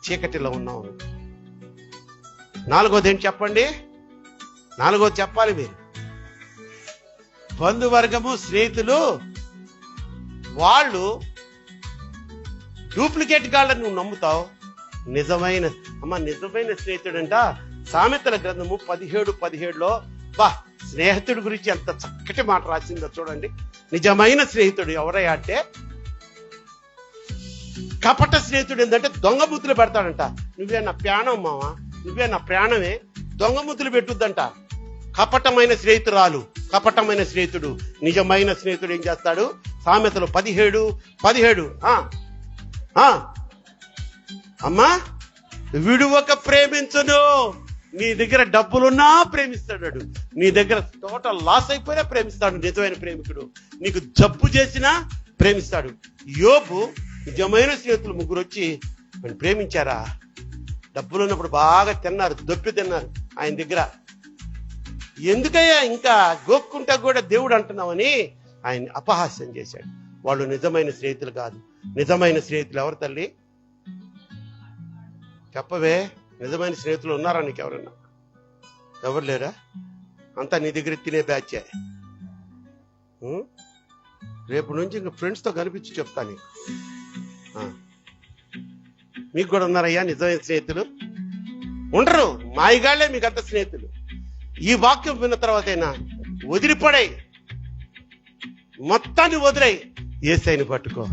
చీకటిలో ఉన్నావు. నాలుగోది ఏంటి చెప్పండి? నాలుగోది చెప్పాలి మీరు. బంధువర్గము, స్నేహితులు, వాళ్ళు డూప్లికేట్ గాళ్ళని నువ్వు నమ్ముతావు. నిజమైన స్నేహితుడంట సామెతల గ్రంథము 17:17లో స్నేహితుడి గురించి ఎంత చక్కటి మాట రాసిందో చూడండి. నిజమైన స్నేహితుడు ఎవరయ్యా అంటే, కపట స్నేహితుడు ఏంటంటే దొంగ ముద్దులు పెడతాడంట. నువ్వే నా ప్రాణం మావా, నువ్వే నా ప్రాణమే, దొంగ ముద్దులు పెట్టుద్దంట. కపటమైన స్నేహితురాలు, కపటమైన స్నేహితుడు. నిజమైన స్నేహితుడు ఏం చేస్తాడు? సామెతలు 17:17 అమ్మా విడువక ప్రేమించును. నీ దగ్గర డబ్బులున్నా ప్రేమిస్తాడు, నీ దగ్గర టోటల్ లాస్ అయిపోయినా ప్రేమిస్తాడు. నిజమైన ప్రేమికుడు నీకు జబ్బు చేసినా ప్రేమిస్తాడు. యోబు నిజమైన స్నేహితులు 3 వచ్చి ప్రేమించారా? డబ్బులు ఉన్నప్పుడు బాగా తిన్నారు, దొప్పి తిన్నారు ఆయన దగ్గర. ఎందుకయ్యా ఇంకా గోక్కుంటా కూడా దేవుడు అంటున్నామని ఆయన అపహాస్యం చేశాడు. వాళ్ళు నిజమైన స్నేహితులు కాదు. నిజమైన స్నేహితులు ఎవరు తల్లి? చెప్పవే, నిజమైన స్నేహితులు ఉన్నారా నీకు? ఎవరన్నా? ఎవరు లేరా? అంతా నీ దగ్గర తినే బ్యాచే. రేపు నుంచి ఇంక ఫ్రెండ్స్తో కనిపించి చెప్తా నీకు. మీకు కూడా ఉన్నారయ్యా నిజమైన స్నేహితులు? ఉండరు, మాయిగాళ్లే మీకంత స్నేహితులు. ఈ వాక్యం విన్న తర్వాతైనా వదిలిపడాయి, మొత్తాన్ని వదిలేయి, యేసయ్యని పట్టుకో.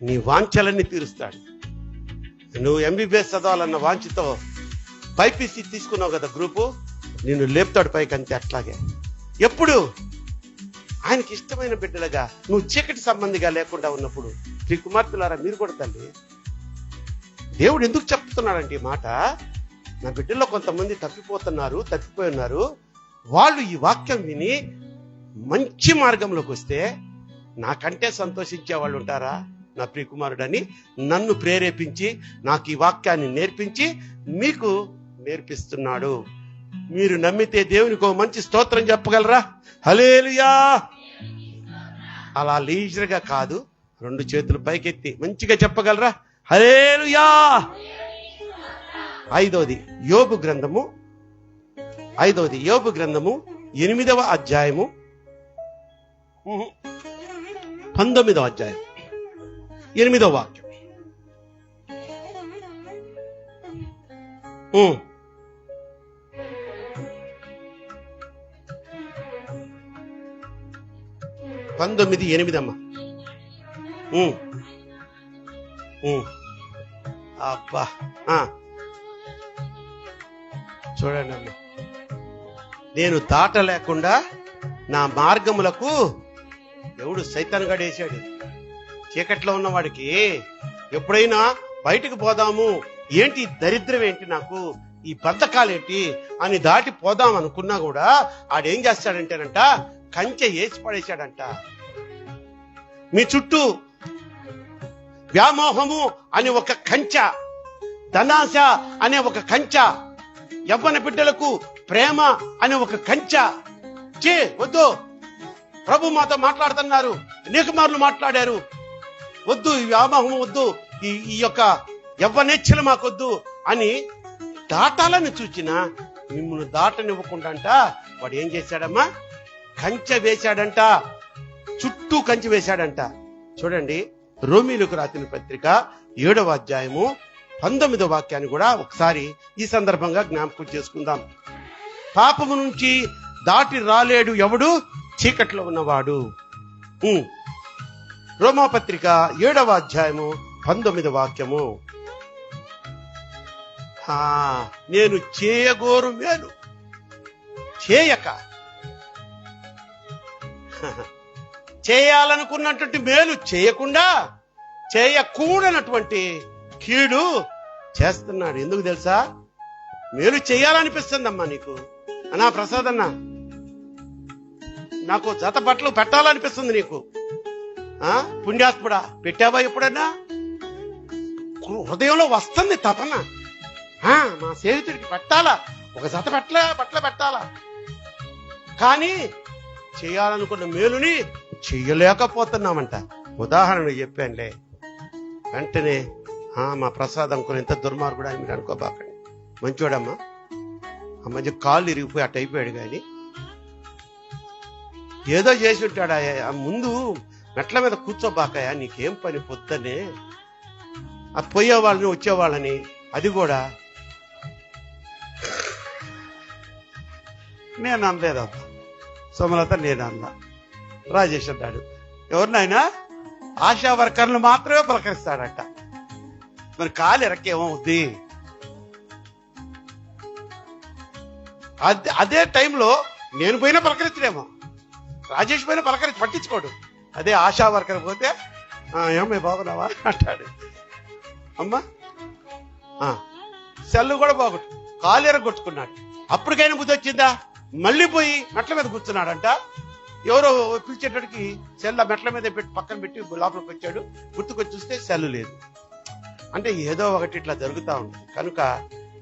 నీ వాంఛలన్నీ తీరుస్తాడు. నువ్వు ఎంబీబీఎస్ చదవాలన్న వాంఛతో బైపీసీ తీసుకున్నావు కదా గ్రూపు, నిన్ను లేపుతాడు పైకి. అంతే అట్లాగే ఎప్పుడు ఆయనకి ఇష్టమైన బిడ్డలుగా నువ్వు చీకటి సంబంధిగా లేకుండా ఉన్నప్పుడు. శ్రీ కుమార్తెలారా, మీరు కూడా తల్లి, దేవుడు ఎందుకు చెప్తున్నాడంటే ఈ మాట? నా బిడ్డల్లో కొంతమంది తప్పిపోయి ఉన్నారు. వాళ్ళు ఈ వాక్యం విని మంచి మార్గంలోకి వస్తే నాకంటే సంతోషించే వాళ్ళు ఉంటారా? నా ప్రియకుమారుడని నన్ను ప్రేరేపించి నాకు ఈ వాక్యాన్ని నేర్పించి మీకు నేర్పిస్తున్నాడు. మీరు నమ్మితే దేవునికి ఒక మంచి స్తోత్రం చెప్పగలరా? హల్లెలూయా. అలా లీజర్గా కాదు, 2 చేతులు పైకెత్తి మంచిగా చెప్పగలరా? హల్లెలూయా. 5వది యోబు గ్రంథము 8వ అధ్యాయము 19వ అధ్యాయం 8వ వాక్యం. పంతొమ్మిది 8 అమ్మా. అబ్బా చూడండి అమ్మా, నేను దాట లేకుండా నా మార్గములకు ఎవడు సైతాన్ గడేశాడు. చీకట్లో ఉన్నవాడికి ఎప్పుడైనా బయటికి పోదాము, ఏంటి దరిద్రం ఏంటి, నాకు ఈ బద్ధకాలేంటి అని దాటి పోదాం అనుకున్నా కూడా ఆడేం చేస్తాడంటేనంట, కంచె వేసి పడేశాడంట. మీ చుట్టూ వ్యామోహము అనే ఒక కంచె, ధనాశ అనే ఒక కంచె, యవ్వన బిడ్డలకు ప్రేమ అనే ఒక కంచె వద్దు. ప్రభు మాతో మాట్లాడుతున్నారు, అనేక మార్లు మాట్లాడారు. వద్దు, ఈ వ్యామోహం వద్దు, ఈ యొక్క యవ్వనేచ్ఛలు మాకొద్దు అని దాటాలని చూచినా మిమ్మల్ని దాటనివ్వకుండా వాడు ఏం చేశాడమ్మా? కంచె వేశాడంట, చుట్టూ కంచె వేశాడంట. చూడండి, రోమీయులకు రాసిన పత్రిక 7వ అధ్యాయము 19వ వాక్యాన్ని కూడా ఒకసారి ఈ సందర్భంగా జ్ఞాపకం చేసుకుందాం. పాపము నుంచి దాటి రాలేడు ఎవడు? చీకట్లో ఉన్నవాడు. రోమాపత్రిక 7వ అధ్యాయము 19వ వాక్యము. నేను చేయగోరు మేలు చేయక, చేయాలనుకున్నటువంటి మేలు చేయకుండా చేయకూడనటువంటి కీడు చేస్తున్నాడు. ఎందుకు తెలుసా? మేలు చేయాలనిపిస్తుందమ్మా నీకు. అన్నా ప్రసాద్ అన్నా, నాకు జత బట్టలు పెట్టాలనిపిస్తుంది నీకు. పుణ్యాత్ముడా, పెట్టావా ఎప్పుడన్నా? హృదయంలో వస్తుంది తపన, మా స్నేహితుడికి పెట్టాలా, ఒక జత బట్టలు పెట్టాలా. కానీ చేయాలనుకున్న మేలుని చెయ్యలేకపోతున్నామంట. ఉదాహరణ చెప్పానులే. వెంటనే మా ప్రసాద్ అంకుల్ ఎంత దుర్మార్గుడు అని మీరు అనుకోబాకండి, మంచోడమ్మా. ఆ మధ్య కాళ్ళు ఇరిగిపోయి అటు అయిపోయాడు, కానీ ఏదో చేసి ఉంటాడా. ముందు మెట్ల మీద కూర్చోబాకాయా, నీకేం పని పొద్దునే ఆ పోయేవాళ్ళని వచ్చేవాళ్ళని. అది కూడా నేను అనలేదమ్మా, సోమలత నేను అన్నా. రాజేష్ అన్నాడు, ఎవరినైనా ఆశా వర్కర్లు మాత్రమే పలకరిస్తాడట. మరి కాలు ఎరకేమవుద్ది? అదే టైంలో నేను పోయినా పలకరించలేమో, రాజేష్ పోయినా పట్టించుకోడు. అదే ఆశా వర్కర్ పోతే ఏమై బాగున్నావా అంటాడు. అమ్మా సెల్లు కూడా బాగుంటు కాలు ఎరగొట్టుకున్నాడు. అప్పటికైనా బుద్ధి వచ్చిందా? మళ్ళీ పోయి మెట్ల మీద కూర్చున్నాడంట. ఎవరో పిలిచేటడికి సెల్ మెట్ల మీద పెట్టి పక్కన పెట్టి లోపలికి వచ్చాడు. గుర్తుకొచ్చి చూస్తే సెల్లు లేదు. అంటే ఏదో ఒకటి ఇట్లా జరుగుతూ ఉంటుంది. కనుక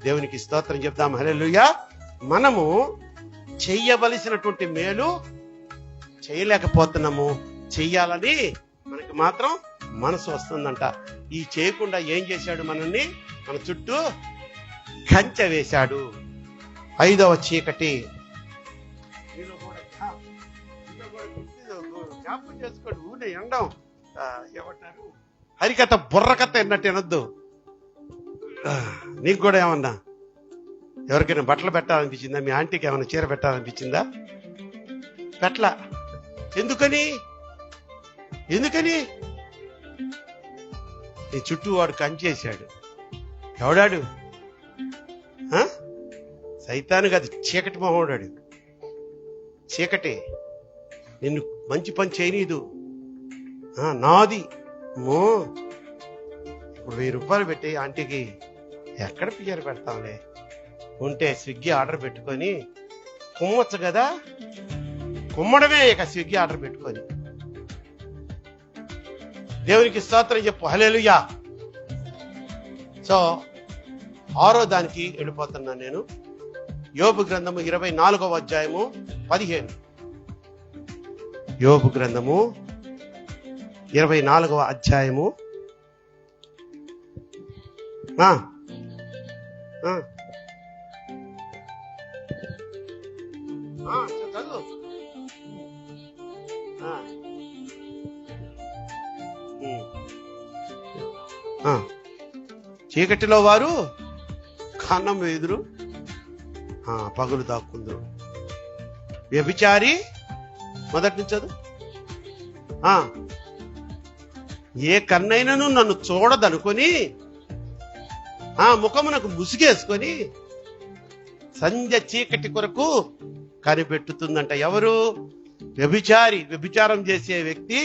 దేవునికి స్తోత్రం చెప్దాం. హల్లెలూయా. మనము చెయ్యవలసినటువంటి మేలు చేయలేకపోతున్నాము. చెయ్యాలని మనకి మాత్రం మనసు వస్తుందంట. ఈ చేయకుండా ఏం చేశాడు? మనల్ని మన చుట్టూ కంచె వేశాడు. 5వ చీకటి. జ్ఞాపకం చేసుకోండి. ఊనే ఎండం ఏమంటారు, హరికథ బుర్రకథ ఎన్నట్టు వినొద్దు. నీకు కూడా ఏమన్నా ఎవరికైనా బట్టలు పెట్టాలనిపించిందా? మీ ఆంటీకి ఏమైనా చీర పెట్టాలనిపించిందా? పెట్టలా. ఎందుకని నీ చుట్టూ వాడు కంచేశాడు. ఎవడాడు? సైతాను కాదు, చీకటి మొహోడాడు. చీకటే నిన్ను మంచి పని చేయనీదు. నాది ఇప్పుడు 1000 రూపాయలు పెట్టి ఆంటీకి ఎక్కడ పియ్యరు పెడతాంలే, ఉంటే స్విగ్గీ ఆర్డర్ పెట్టుకొని కుమ్మొచ్చు కదా. కుమ్మడమే ఇక స్విగ్గీ ఆర్డర్ పెట్టుకొని. దేవునికి స్తోత్రం చెప్పు. హల్లెలూయా. సో 6వ దానికి వెళ్ళిపోతున్నాను నేను. యోబు గ్రంథము 24వ అధ్యాయము 15. యోబు గ్రంథము 24వ అధ్యాయము చదువు. చీకటిలో వారు కన్నం వేదురు, పగులు దాక్కుందరు. వ్యభిచారి మొదటి నుంచి చదువు. ఏ కన్నైనను నన్ను చూడదనుకొని ముఖమునకు ముసుగేసుకొని సంధ్య చీకటి కొరకు కనిపెట్టుతుందంట. ఎవరు? వ్యభిచారి. వ్యభిచారం చేసే వ్యక్తి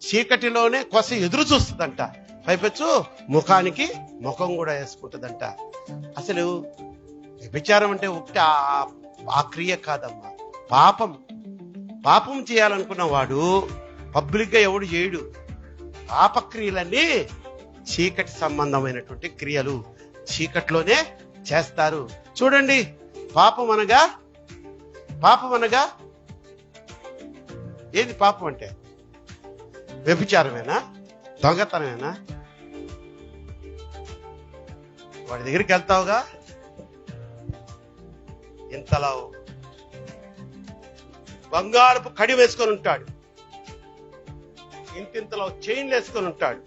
చీకటిలోనే కొస ఎదురు చూస్తుందంట. పైపెచ్చు ముఖానికి ముఖం కూడా వేసుకుంటుందంట. అసలు వ్యభిచారం అంటే ఒకటి ఆ క్రియ కాదమ్మా, పాపం చేయాలనుకున్న వాడు పబ్లిక్ గా ఎవడు చేయడు. పాపక్రియలన్నీ చీకటి సంబంధమైనటువంటి క్రియలు చీకటిలోనే చేస్తారు. చూడండి, పాపం అనగా ఏది? పాపం అంటే వ్యభిచారమేనా? దొంగతనమేనా? వాడి దగ్గరికి వెళ్తావుగా, ఇంతలా బంగారపు కడి వేసుకొని ఉంటాడు, ఇంతింతలో చైన్లు వేసుకొని ఉంటాడు,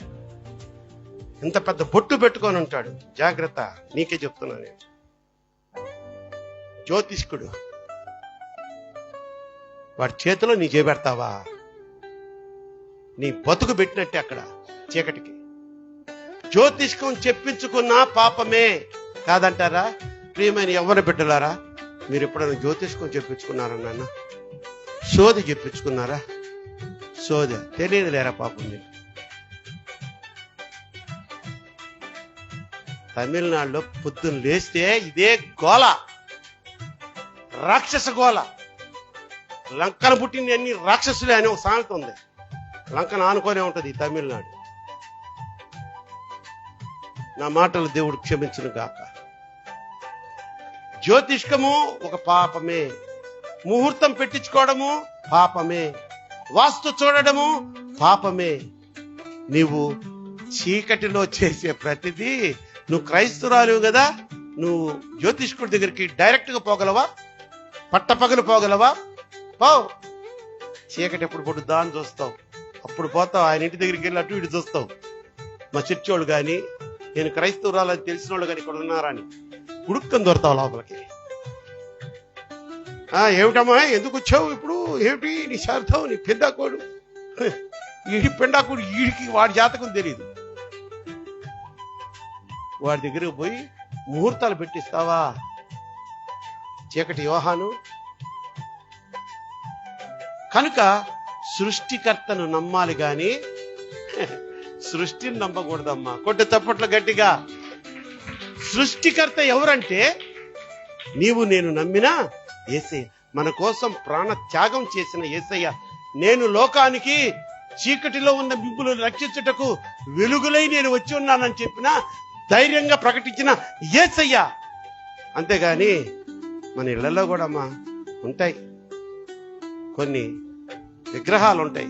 ఇంత పెద్ద బొట్టు పెట్టుకొని ఉంటాడు. జాగ్రత్త, నీకే చెప్తున్నా నేను. జ్యోతిష్కుడు వాడి చేతిలో నీ చేపెడతావా? నీ బతుకు పెట్టినట్టే అక్కడ చీకటికి. జ్యోతిష్కం చెప్పించుకున్నా పాపమే కాదంటారా? ప్రియమైన ఎవరి బిడ్డలారా, మీరు ఎప్పుడైనా జ్యోతిష్కం చెప్పించుకున్నారా? నాన్న సోది చెప్పించుకున్నారా? సోది తెలియదు లేరా పాపం మీకు. తమిళనాడులో పొద్దున్న లేస్తే ఇదే గోల, రాక్షస గోల. లంకన పుట్టింది అన్ని రాక్షసులే అనే ఒక సామెత ఉంది. లంకను ఆనుకొనే ఉంటది ఈ తమిళనాడు. నా మాటలు దేవుడు క్షమించును గాక. జ్యోతిష్కము ఒక పాపమే, ముహూర్తం పెట్టించుకోవడము పాపమే, వాస్తు చూడడము పాపమే. నీవు చీకటిలో చేసే ప్రతిదీ, నువ్వు క్రైస్తవురాలు కదా, నువ్వు జ్యోతిష్కుడి దగ్గరికి డైరెక్ట్ గా పోగలవా? పట్టపగలు పోగలవా? పోవు. చీకటి ఎప్పుడు పడుద్దా అని చూస్తావు, అప్పుడు పోతావు. ఆయన ఇంటి దగ్గరికి వెళ్ళి అటు ఇటు చూస్తావు. మా చర్చోళ్ళు కానీ, నేను క్రైస్తవురాలని తెలిసిన వాళ్ళు కానీ ఇక్కడ ఉన్నారని ఉడుక్కని దొరుకుతావు లోపలికి. ఏమిటమ్మా ఎందుకు వచ్చావు ఇప్పుడు? ఏమిటి నీ శార్థం? నీ పెండాకోడు, పెండాకోడు ఈడికి వాడి జాతకం తెలియదు. వాడి దగ్గరకు పోయి ముహూర్తాలు పెట్టిస్తావా? చీకటి యోహాను. కనుక సృష్టికర్తను నమ్మాలి గాని సృష్టిని నమ్మకూడదమ్మా. కొట్టు చప్పట్లు గట్టిగా. సృష్టికర్త ఎవరంటే నీవు నేను నమ్మిన యేసయ్య, మన కోసం ప్రాణ త్యాగం చేసిన యేసయ్య. నేను లోకానికి చీకటిలో ఉన్న మిమ్ములను రక్షించుటకు వెలుగులై నేను వచ్చి ఉన్నానని చెప్పిన ధైర్యంగా ప్రకటించిన యేసయ్య. అంతేగాని మన ఇళ్లలో కూడా అమ్మా ఉంటాయి కొన్ని విగ్రహాలు ఉంటాయి.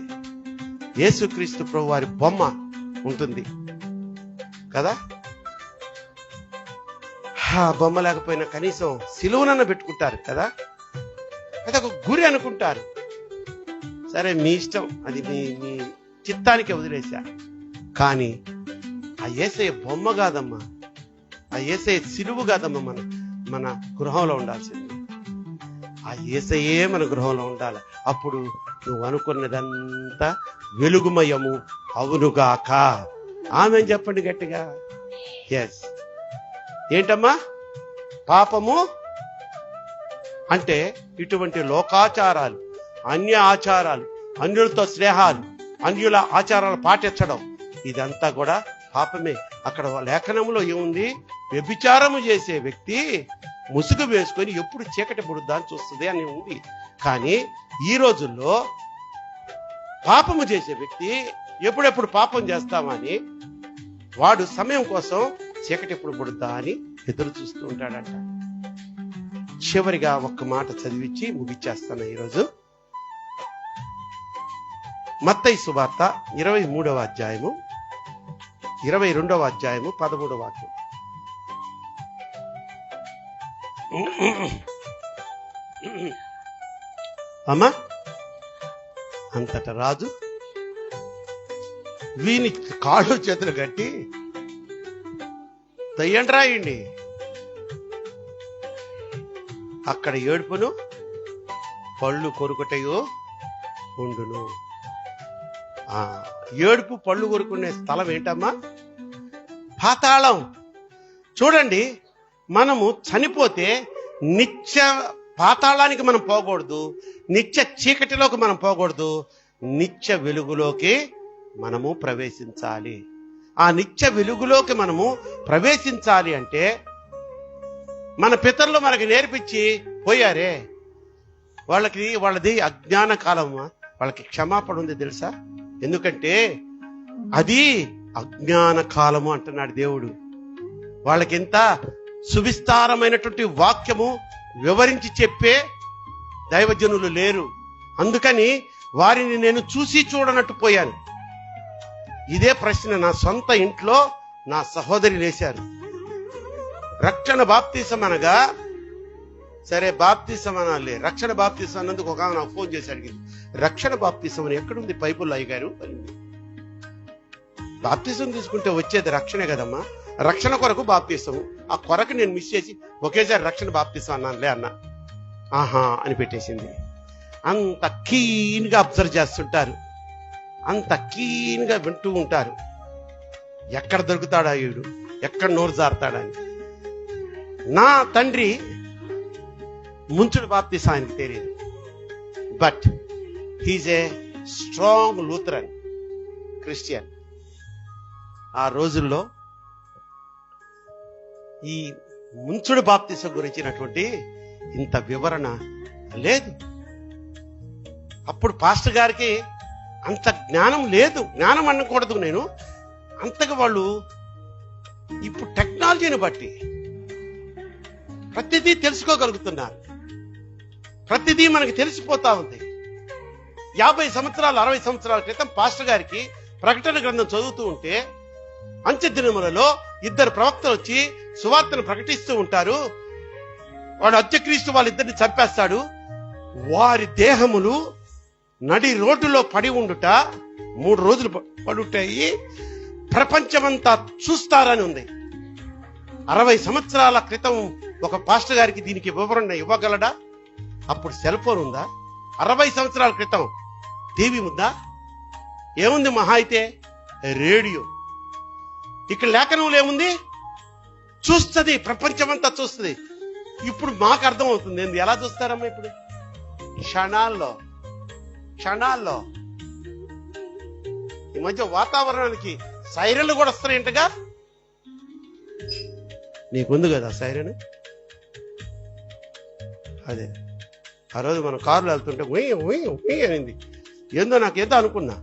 యేసుక్రీస్తు ప్రభు వారి బొమ్మ ఉంటుంది కదా. ఆ బొమ్మ లేకపోయినా కనీసం సిలువనన్న పెట్టుకుంటారు కదా. అదొక గురి అనుకుంటారు. సరే మీ ఇష్టం, అది మీ చిత్తానికి వదిలేశా. కానీ ఆ యేసయ్య బొమ్మ కాదమ్మా, ఆ యేసయ్య సిలువు కాదమ్మా మన గృహంలో ఉండాల్సింది. ఆ యేసయ్యే మన గృహంలో ఉండాలి. అప్పుడు నువ్వు అనుకున్నదంతా వెలుగుమయము అవునుగాక. ఆమె చెప్పండి గట్టిగా. ఎస్. ఏంటమ్మా పాపము అంటే? ఇటువంటి లోకాచారాలు, అన్య ఆచారాలు, అన్యులతో స్నేహాలు, అన్యుల ఆచారాలు పాటించడం, ఇదంతా కూడా పాపమే. అక్కడ లేఖనంలో ఏముంది? వ్యభిచారము చేసే వ్యక్తి ముసుగు వేసుకొని ఎప్పుడు చీకటి పుడుద్దా అని చూస్తుంది అని ఉంది. కానీ ఈ రోజుల్లో పాపము చేసే వ్యక్తి ఎప్పుడెప్పుడు పాపం చేస్తామని వాడు సమయం కోసం చీకటి ఎప్పుడు పుడుద్దా అని ఎదురు చూస్తూ ఉంటాడంట. చివరిగా ఒక్క మాట చదివించి ముగిచ్చేస్తాను ఈరోజు. మత్తయి సువార్త 23వ అధ్యాయము 22వ అధ్యాయము 13వ వాక్యం. అమ్మా, అంతట రాజు వీని కాళ్ళు చేతులు కట్టి దయ్యండి రాయండి, అక్కడ ఏడుపును పళ్ళు కొరుకుటయో ఉండును. ఏడుపు పళ్ళు కొరుకునే స్థలం ఏంటమ్మా? పాతాళం. చూడండి, మనము చనిపోతే నిత్య పాతాళానికి మనం పోకూడదు, నిత్య చీకటిలోకి మనం పోకూడదు, నిత్య వెలుగులోకి మనము ప్రవేశించాలి. ఆ నిత్య వెలుగులోకి మనము ప్రవేశించాలి అంటే మన పితరులు మనకి నేర్పించి పోయారే, వాళ్ళది అజ్ఞాన కాలమా. వాళ్ళకి క్షమాపణ ఉంది తెలుసా? ఎందుకంటే అది అజ్ఞాన కాలము అంటున్నాడు దేవుడు. వాళ్ళకి ఎంత సువిస్తారమైనటువంటి వాక్యము వివరించి చెప్పే దైవజనులు లేరు. అందుకని వారిని నేను చూసి చూడనట్టు పోయాను. ఇదే ప్రశ్న నా సొంత ఇంట్లో నా సహోదరి లేశారు. రక్షణ బాప్తీసం అనగా, సరే బాప్తీసం అనాలి, రక్షణ బాప్తీసం అన్నందుకు ఒక ఆమె నాకు ఫోన్ చేసి అడిగింది, రక్షణ బాప్తీసం అని ఎక్కడుంది బైబుల్లో అయ్యగారు అని. బాప్తీసం తీసుకుంటే వచ్చేది రక్షణే కదమ్మా, రక్షణ కొరకు బాప్తీసం. ఆ కొరకు నేను మిస్ చేసి ఒకేసారి రక్షణ బాప్తీసం అన్నానులే అన్నా. ఆహా అని పెట్టేసింది. అంత కీన్గా అబ్జర్వ్ చేస్తుంటారు, అంత కీన్గా వింటూ ఉంటారు. ఎక్కడ దొరుకుతాడా వీడు, ఎక్కడ నోరు జారుతాడని. నా తండ్రి ముంచుడు బాప్తీసం ఆయనకి తెలియదు, but he's a strong Lutheran Christian. ఆ రోజుల్లో ఈ ముంచుడు బాప్తీసం గురించినటువంటి ఇంత వివరణ లేదు. అప్పుడు పాస్టర్ గారికి అంత జ్ఞానం లేదు. జ్ఞానం అనకూడదు నేను, అంతగా వాళ్ళు ఇప్పుడు టెక్నాలజీని బట్టి ప్రతిదీ తెలుసుకోగలుగుతున్నారు. ప్రతిదీ మనకి తెలిసిపోతా ఉంది. 50 సంవత్సరాలు 60 సంవత్సరాల క్రితం పాస్టర్ గారికి ప్రకటన గ్రంథం చదువుతూ ఉంటే, అంత్య దినములలో 2 ప్రవక్తలు వచ్చి సువార్తను ప్రకటిస్తూ ఉంటారు. వాడు అంత్యక్రీస్తు వాళ్ళిద్దరిని చంపేస్తాడు. వారి దేహములు నడి రోడ్డులో పడి ఉండుట 3 రోజులు పడుంటాయి, ప్రపంచమంతా చూస్తారని ఉంది. 60 సంవత్సరాల క్రితం ఒక పాస్టర్ గారికి దీనికి వివరణ ఇవ్వగలడా? అప్పుడు సెల్ ఫోన్ ఉందా? 60 సంవత్సరాల క్రితం టీవీ ఉందా? ఏముంది? మహా అయితే రేడియో. ఇక్కడ లేఖనంలో ఏముంది? చూస్తుంది, ప్రపంచమంతా చూస్తుంది. ఇప్పుడు మాకు అర్థం అవుతుంది. ఎలా చూస్తారమ్మా ఇప్పుడు? క్షణాల్లో ఈ మధ్య వాతావరణానికి సైరన్లు కూడా వస్తున్నాయంటగా. నీకుంది కదా సైరన్? అదే ఆ రోజు మనం కారులో వెళ్తుంటే ఉయ్ ఉయ్ ఉయ్ అనింది. ఏందో నాకేదో అనుకున్నా,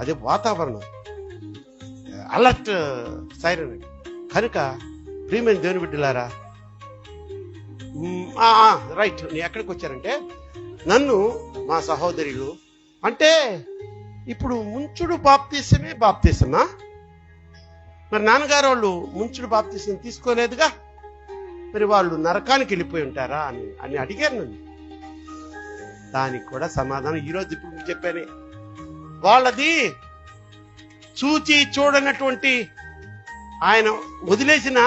అదే వాతావరణం అలర్ట్ సైరన్. కనుక ప్రియమైన దేవుని బిడ్డలారా, రైట్, నీ ఎక్కడికి వచ్చారంటే, నన్ను మా సహోదరులు అంటే ఇప్పుడు ముంచుడు బాప్తీసమా? మరి నాన్నగారు వాళ్ళు ముంచుడు బాప్తీసం తీసుకోలేదుగా, మరి వాళ్ళు నరకానికి వెళ్ళిపోయి ఉంటారా అని అడిగారు నన్ను. దానికి కూడా సమాధానం ఈరోజు ఇప్పుడు మీకు చెప్పానే. వాళ్ళది చూచి చూడనటువంటి ఆయన వదిలేసిన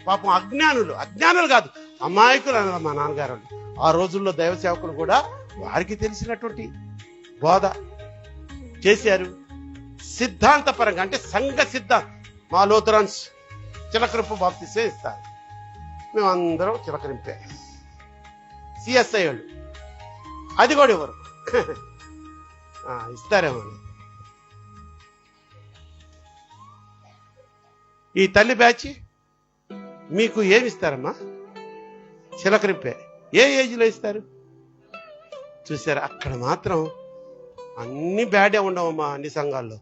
పాపం అజ్ఞానులు కాదు, అమాయకులు అన్నారు మా నాన్నగారు. ఆ రోజుల్లో దైవ సేవకులు కూడా వారికి తెలిసినటువంటి బోధ చేశారు. సిద్ధాంతపరంగా అంటే సంఘ సిద్ధాంతం. మా లూథరన్స్ చిలకరింపు బాప్తీసే ఇస్తారు, మేమందరం చిలకరింపే. సిఎస్ఐ వాళ్ళు అది కూడా ఇవ్వరు. ఇస్తారేమో. ఈ తల్లి బ్యాచ్ మీకు ఏమి ఇస్తారమ్మా? చిలకరింపే. ఏ ఏజ్లో ఇస్తారు చూసారా? అక్కడ మాత్రం అన్ని బ్యాడే ఉండవమ్మా. అన్ని సంఘాల్లో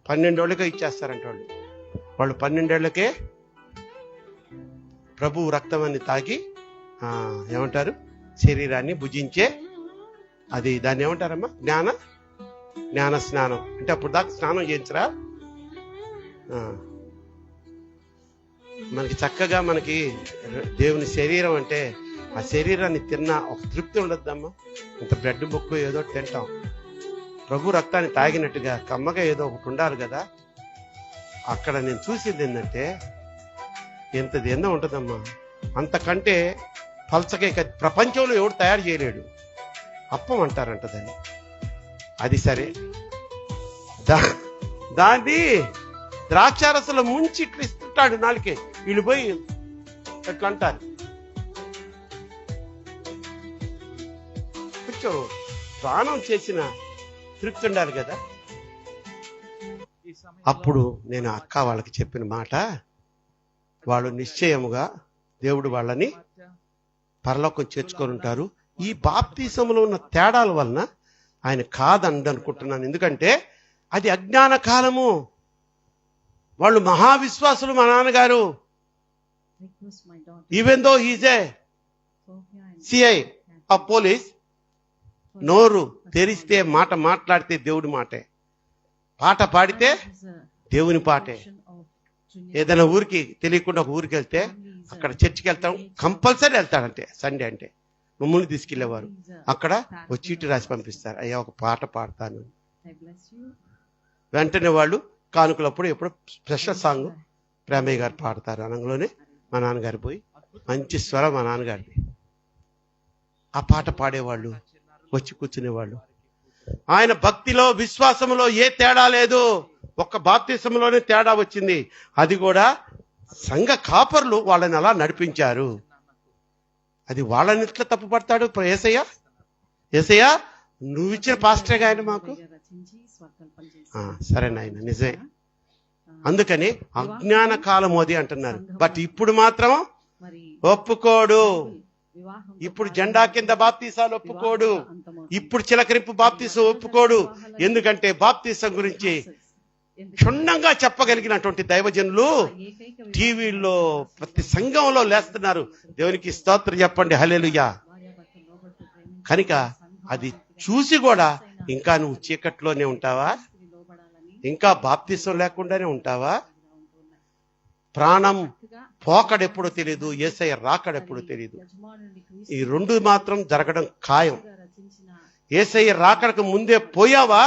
12 ఏళ్ళకే ఇచ్చేస్తారంట వాళ్ళు 12 ఏళ్లకే ప్రభు రక్తమాన్ని తాగి ఏమంటారు, శరీరాన్ని భుజించే, అది దాన్ని ఏమంటారమ్మా, జ్ఞాన స్నానం. అంటే అప్పుడు దాకా స్నానం చేయించరా? మనకి చక్కగా మనకి దేవుని శరీరం అంటే ఆ శరీరాన్ని తిన్న ఒక తృప్తి ఉండద్దమ్మా. ఇంత బ్రెడ్ బొక్కు ఏదో తింటాం, ప్రభు రక్తాన్ని తాగినట్టుగా కమ్మగా ఏదో ఒకటి ఉండాలి కదా. అక్కడ నేను చూసింది ఏంటంటే ఎంతది ఎన్నో ఉంటుందమ్మా. అంతకంటే పల్చకే ప్రపంచంలో ఎవడు తయారు చేయలేడు. అప్పం అంటారంట దాన్ని. అది సరే, దాన్ని ద్రాక్షారసంలో ముంచి ఇట్లా ఇస్తుంటాడు నాలుకే. వీళ్ళు పోయి ఎట్లా అంటారు, కొంచెం ప్రాణం చేసిన తృప్తి ఉండాలి కదా. అప్పుడు నేను అక్క వాళ్ళకి చెప్పిన మాట, వాళ్ళు నిశ్చయముగా దేవుడు వాళ్ళని పరలోకం చేర్చుకొని ఉంటారు. ఈ బాప్తీసంలో ఉన్న తేడాల వలన ఆయన కాదనుకుంటున్నాను. ఎందుకంటే అది అజ్ఞాన కాలము. వాళ్ళు మహావిశ్వాసులు. మా నాన్నగారు even though he's a CI ఆ పోలీస్, నోరు తెరిస్తే మాట మాట్లాడితే దేవుడి మాటే, పాట పాడితే దేవుని పాటే. ఏదైనా ఊరికి తెలియకుండా ఒక ఊరికి వెళ్తే అక్కడ చర్చికి వెళ్తాం, కంపల్సరీ వెళ్తాడంటే సండే అంటే మమ్మల్ని తీసుకెళ్లేవారు. అక్కడ ఒక చీటి రాసి పంపిస్తారు, అయ్యా ఒక పాట పాడతాను. వెంటనే వాళ్ళు కానుకలప్పుడు ఎప్పుడు స్పెషల్ సాంగ్ ప్రేమయ్య గారు పాడతారు. అనగానే మా నాన్నగారు పోయి, మంచి స్వరం మా నాన్నగారిది, ఆ పాట పాడేవాళ్ళు, వచ్చి కూర్చునేవాళ్ళు. ఆయన భక్తిలో విశ్వాసంలో ఏ తేడా లేదు. ఒక్క బాప్తిసంలోనే తేడా వచ్చింది. అది కూడా సంఘ కాపర్లు వాళ్ళని అలా నడిపించారు. అది వాళ్ళని ఎట్లా తప్పు పడతాడు యేసయ్య నువ్వు ఇచ్చిన పాస్టర్గా ఆయన మాకు. సరే నాయన, నిజమే. అందుకని అజ్ఞాన కాలం అది అంటున్నారు. బట్ ఇప్పుడు మాత్రం ఒప్పుకోడు. ఇప్పుడు జెండా కింద బాప్తీసాలు ఒప్పుకోడు. ఇప్పుడు చిలకరింపు బాప్తీసం ఒప్పుకోడు. ఎందుకంటే బాప్తీసం గురించి క్షుణ్ణంగా చెప్పగలిగినటువంటి దైవజనులు టీవీల్లో ప్రతి సంఘంలో లేస్తున్నారు. దేవునికి స్తోత్రం చెప్పండి, హల్లెలూయా. కనుక అది చూసి కూడా ఇంకా నువ్వు చీకట్లోనే ఉంటావా? ఇంకా బాప్తీసం లేకుండానే ఉంటావా? ప్రాణం పోకడెప్పుడో తెలియదు, యేసయ్య రాకడెప్పుడో తెలియదు. ఈ రెండు మాత్రం జరగడం ఖాయం. యేసయ్య రాకడకు ముందే పోయావా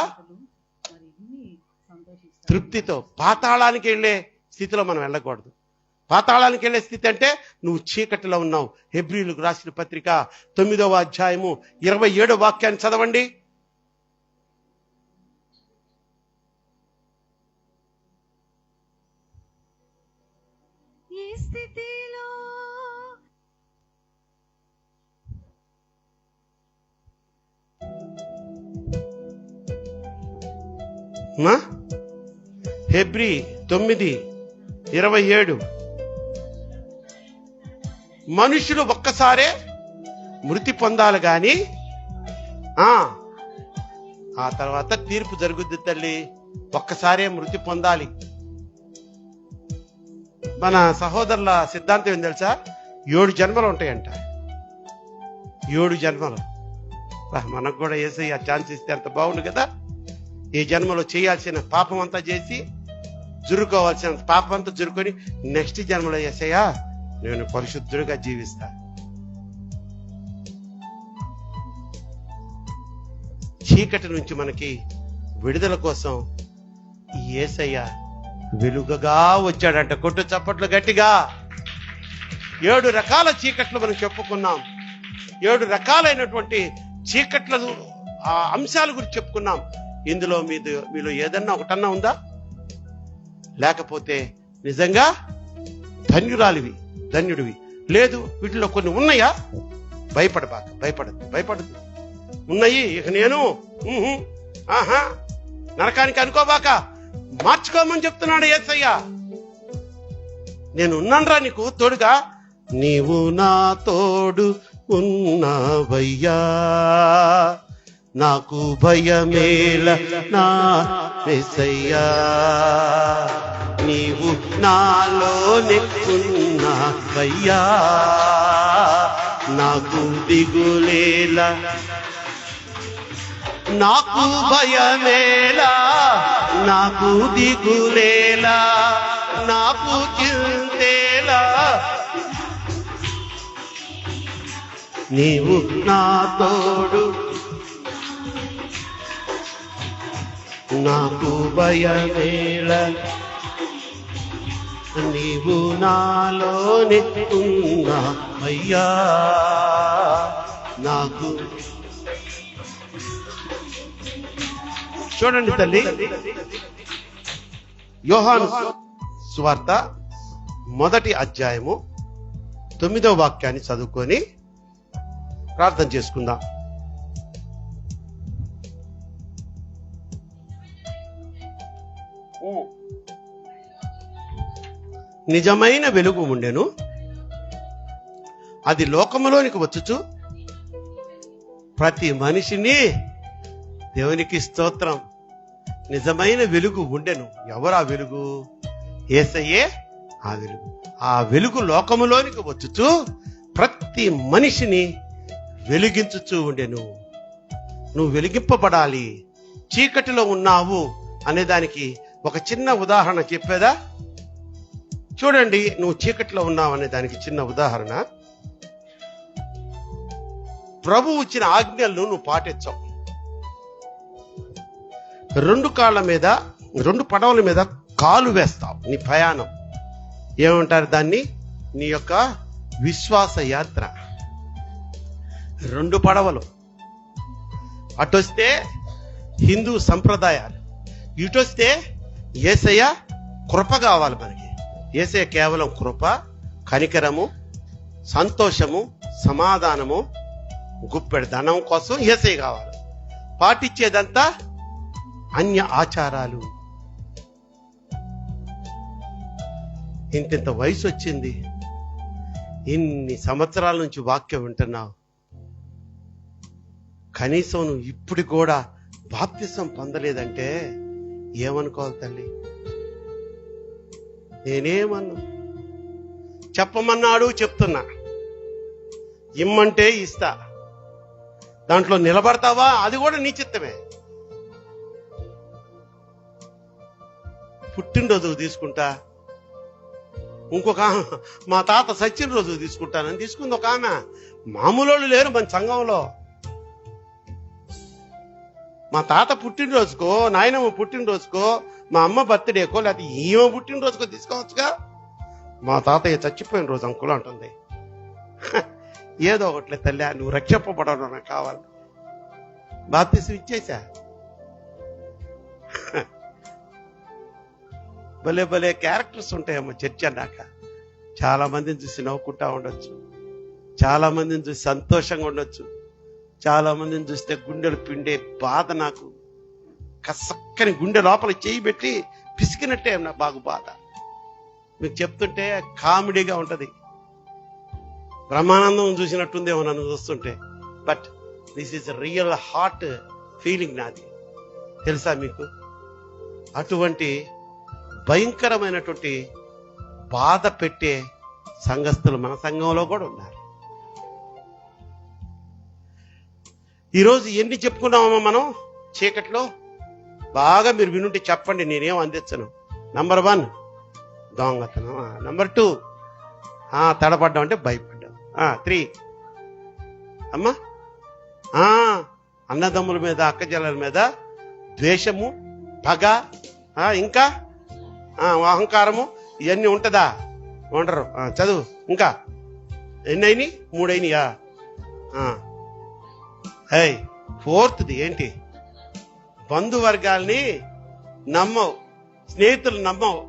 తృప్తితో, పాతాళానికి వెళ్ళే స్థితిలో మనం వెళ్ళకూడదు. పాతాళానికి వెళ్ళే స్థితి అంటే నువ్వు చీకటిలో ఉన్నావు. హెబ్రీయులకు రాసిన పత్రిక 9వ అధ్యాయము 27వ వాక్యాన్ని చదవండి. ఈ స్థితిలో హెబ్రీ 9:27 మనుషులు ఒక్కసారే మృతి పొందాలి గాని ఆ తర్వాత తీర్పు జరుగుద్ది తల్లి. ఒక్కసారే మృతి పొందాలి. మన సహోదరుల సిద్ధాంతం ఏం తెలుసా? 7 జన్మలు ఉంటాయంట. 7 జన్మలు. మనకు కూడా యేసయ్య ఛాన్స్ ఇస్తే అంత బాగుండు కదా. ఈ జన్మలో చేయాల్సిన పాపం అంతా చేసి జురుకోవాల్సిన పాపం అంతా జురుకొని నెక్స్ట్ జన్మలో యేసయ్య నేను పరిశుద్ధుడిగా జీవిస్తా. చీకటి నుంచి మనకి విడుదల కోసం ఈ యేసయ్య వెలుగుగా వచ్చాడంట. కొట్టు చప్పట్లు గట్టిగా. 7 రకాల చీకట్లు మనం చెప్పుకున్నాం. 7 రకాలైనటువంటి చీకట్ల అంశాల గురించి చెప్పుకున్నాం. ఇందులో మీలో ఏదన్నా ఒకటన్నా ఉందా? లేకపోతే నిజంగా ధన్యుడివి. లేదు, వీటిలో కొన్ని ఉన్నాయా? భయపడదు. ఉన్నాయి. ఇక నేను నరకానికి అనుకోబాక, మార్చుకోమని చెప్తున్నాడు యేసయ్య. నేను ఉన్నానురా నీకు తోడుగా. నీవు నా తోడు ఉన్నావయ్యా, నాకు భయమేల నా యేసయ్యా. నీవు నాలోనే ఉన్నావయ్యా, నాకు దిగులేలా, నాకు భయమేలా, నాకు దిగులేలా, నాకు చింతేలా. నీవు నా తోడు, నాకు భయమేలా, నీవు నాలోనే ఉన్నావయ్యా, నాకు. చూడండి తల్లి, యోహాను సువార్త 1వ అధ్యాయము 9వ వాక్యాన్ని చదువుకొని ప్రార్థన చేసుకుందాం. నిజమైన వెలుగు ఉండెను, అది లోకములోనికి వచ్చుచు ప్రతి మనిషిని, దేవునికి స్తోత్రం, నిజమైన వెలుగు ఉండెను. ఎవరు ఆ వెలుగు? యేసయ్యే ఆ వెలుగు. ఆ వెలుగు లోకములోనికి వచ్చుచు ప్రతి మనిషిని వెలిగించుచూ ఉండెను. నువ్వు వెలిగింపబడాలి. చీకటిలో ఉన్నావు అనేదానికి ఒక చిన్న ఉదాహరణ చెప్పేదా? చూడండి, నువ్వు చీకటిలో ఉన్నావు అనే దానికి చిన్న ఉదాహరణ. ప్రభువు ఇచ్చిన ఆజ్ఞలను నువ్వు పాటించవు. 2 కాళ్ళ మీద, 2 పడవల మీద కాలు వేస్తావు. నీ ప్రయాణం ఏమంటారు దాన్ని? నీ యొక్క విశ్వాస యాత్ర. 2 పడవలు. అటొస్తే హిందూ సంప్రదాయాలు, ఇటొస్తే యేసయ్య కృప కావాలి మనకి. యేసయ్య కేవలం కృప, కనికరము, సంతోషము, సమాధానము, గుప్పెడు ధనం కోసం యేసయ్య కావాలి. పాటించేదంతా అన్య ఆచారాలు. ఇంత వయసు వచ్చింది, ఇన్ని సంవత్సరాల నుంచి వాక్యం వింటున్నావు, కనీసం నువ్వు ఇప్పుడు కూడా బాప్తిసం పొందలేదంటే ఏమనుకోవాలి తల్లి? నేనేమన్నా చెప్పమన్నాడు, చెప్తున్నా. ఇమ్మంటే ఇస్తా. దాంట్లో నిలబడతావా? అది కూడా నీ చిత్తమే. పుట్టినరోజు తీసుకుంటా, ఇంకొక మా తాత సచ్చిన రోజు తీసుకుంటానని తీసుకుంది ఒక ఆమె. మామూలు లేరు మన సంఘంలో. మా తాత పుట్టినరోజుకో, నాయనమ్మ పుట్టినరోజుకో, మా అమ్మ బర్త్డేకో, లేకపోతే ఈమె పుట్టినరోజుకో తీసుకోవచ్చుగా. మా తాతయ్య చచ్చిపోయిన రోజు అంకులు అంటుంది. ఏదో ఒకట్లే తల్లి, నువ్వు రక్షింపబడడం నాకు కావాలి. బాప్తిసం ఇచ్చేసా. భలే భలే క్యారెక్టర్స్ ఉంటాయమ్మా చర్చ అన్నాక. చాలా మందిని చూసి నవ్వుకుంటా ఉండొచ్చు, చాలా మందిని చూసి సంతోషంగా ఉండొచ్చు, చాలా మందిని చూస్తే గుండెలు పిండే బాధ నాకు కసక్కని గుండె లోపల చేయి పెట్టి పిసికినట్టే నాకు బాగు బాధ. మీకు చెప్తుంటే కామెడీగా ఉంటది, బ్రహ్మానందం చూసినట్టుందేమో నన్ను చూస్తుంటే. But this is real heart feeling నాది, తెలుసా మీకు? అటువంటి భయంకరమైనటువంటి బాధ పెట్టే సంఘస్థులు మన సంఘంలో కూడా ఉన్నారు. ఈరోజు ఎన్ని చెప్పుకున్నామో మనం చీకట్లో? బాగా మీరు వినుంటే చెప్పండి, నేనేం అందించను. నంబర్ 1 దొంగతనం, నంబర్ 2 తడపడ్డం అంటే భయపడ్డాం, 3 అమ్మా అన్నదమ్ముల మీద అక్కజల్లల మీద ద్వేషము, పగ, ఇంకా అహంకారము, ఇవన్నీ ఉంటుందా? ఉండరు. చదువు ఇంకా ఎన్ని అయినాయి? 3 అయినాయా? 4ది ఏంటి? బంధువర్గాల్ని నమ్మవు, స్నేహితులు నమ్మవు,